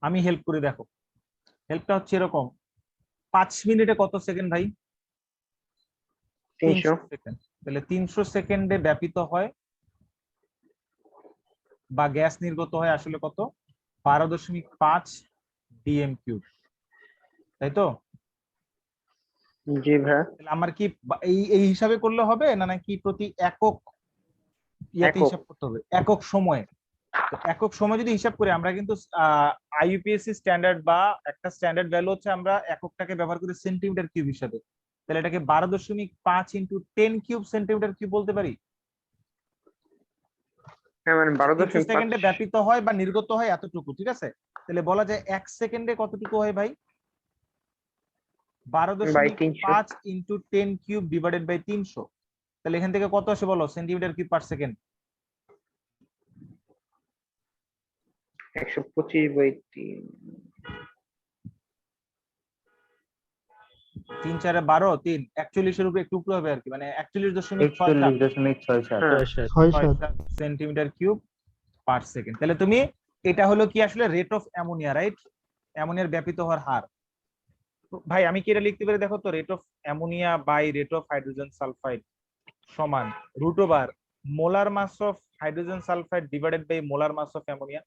আমি হেল্প করে, দেখো হেল্পটা হচ্ছে এরকম, 5 মিনিটে কত সেকেন্ড ভাই? 300। সেকেন্ড। তাহলে 300 সেকেন্ডে ব্যাপিত হয় বা গ্যাস নির্গত হয় আসলে কত? 12.5 ডিএম কিউব, তাই তো? জি ভাইয়া। তাহলে আমার কি এই এই হিসাবে করলে হবে না নাকি প্রতি একক ইয়াতে একক। হিসাব করতে হবে? একক সময়ে। তো একক সময় যদি হিসাব করি, আমরা কিন্তু আইইউপিএসসি স্ট্যান্ডার্ড বা একটা স্ট্যান্ডার্ড ভ্যালু হচ্ছে আমরা এককটাকে ব্যবহার করি সেন্টিমিটার কিউব হিসাবে। তাহলে এটাকে 12.5 ইন্টু 10 কিউব সেন্টিমিটার কিউব বলতে পারি। হ্যাঁ মানে 300 সেকেন্ডে 12.5। ব্যাপিত হয় বা নির্গত হয় এতটুকু, ঠিক আছে? তাহলে বলা যায় 1 সেকেন্ডে কতটুকু হয় ভাই? By 300। 12.5 into 10 cube divided by 300। তাহলে এখান থেকে কত আসে বলো সেন্টিমিটার কিউব পার সেকেন্ড? 125/3। 3 4 12, 3 41 এর উপরে একটু উপরে হবে আর কি, মানে 41.67 41.67। হ্যাঁ। 6-7। Centimetre cube per second. তাহলে তুমি এটা হলো কি আসলে রেট অফ অ্যামোনিয়া, রাইট? অ্যামোনিয়ার ব্যাপিত হওয়ার হার। ভাই আমি কি এটা লিখতে পারি? দেখো তো, rate of ammonia by rate of hydrogen sulphide সমান √/, molar mass of hydrogen sulphide divided by molar mass of ammonia,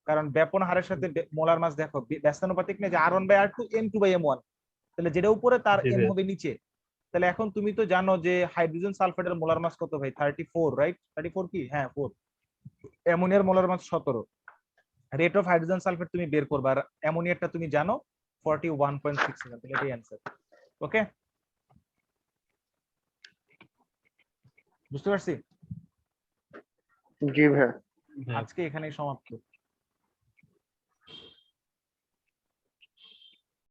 কারণ ব্যাপন হারের সাথে মোলার মাস দেখো ব্যস্তানুপাতিক না, যে R1/R2 M2/M1, তাহলে যেটা উপরে তার জি, M জি। হবে নিচে। তাহলে এখন তুমি তো জানো যে হাইড্রোজেন সালফাইডের মোলার মাস কত ভাই? 34, রাইট? 34 কি? হ্যাঁ 4। অ্যামোনিয়ার molar mass 17। Rate of hydrogen sulphate তুমি বের করবা, আর অ্যামোনিয়ারটা তুমি জানো 41.67, তাহলে এটাই অ্যান্সার। ওকে, বুঝতে পারছি? জি ভাইয়া। হ্যাঁ। আজকে এখানেই সমাপ্ত।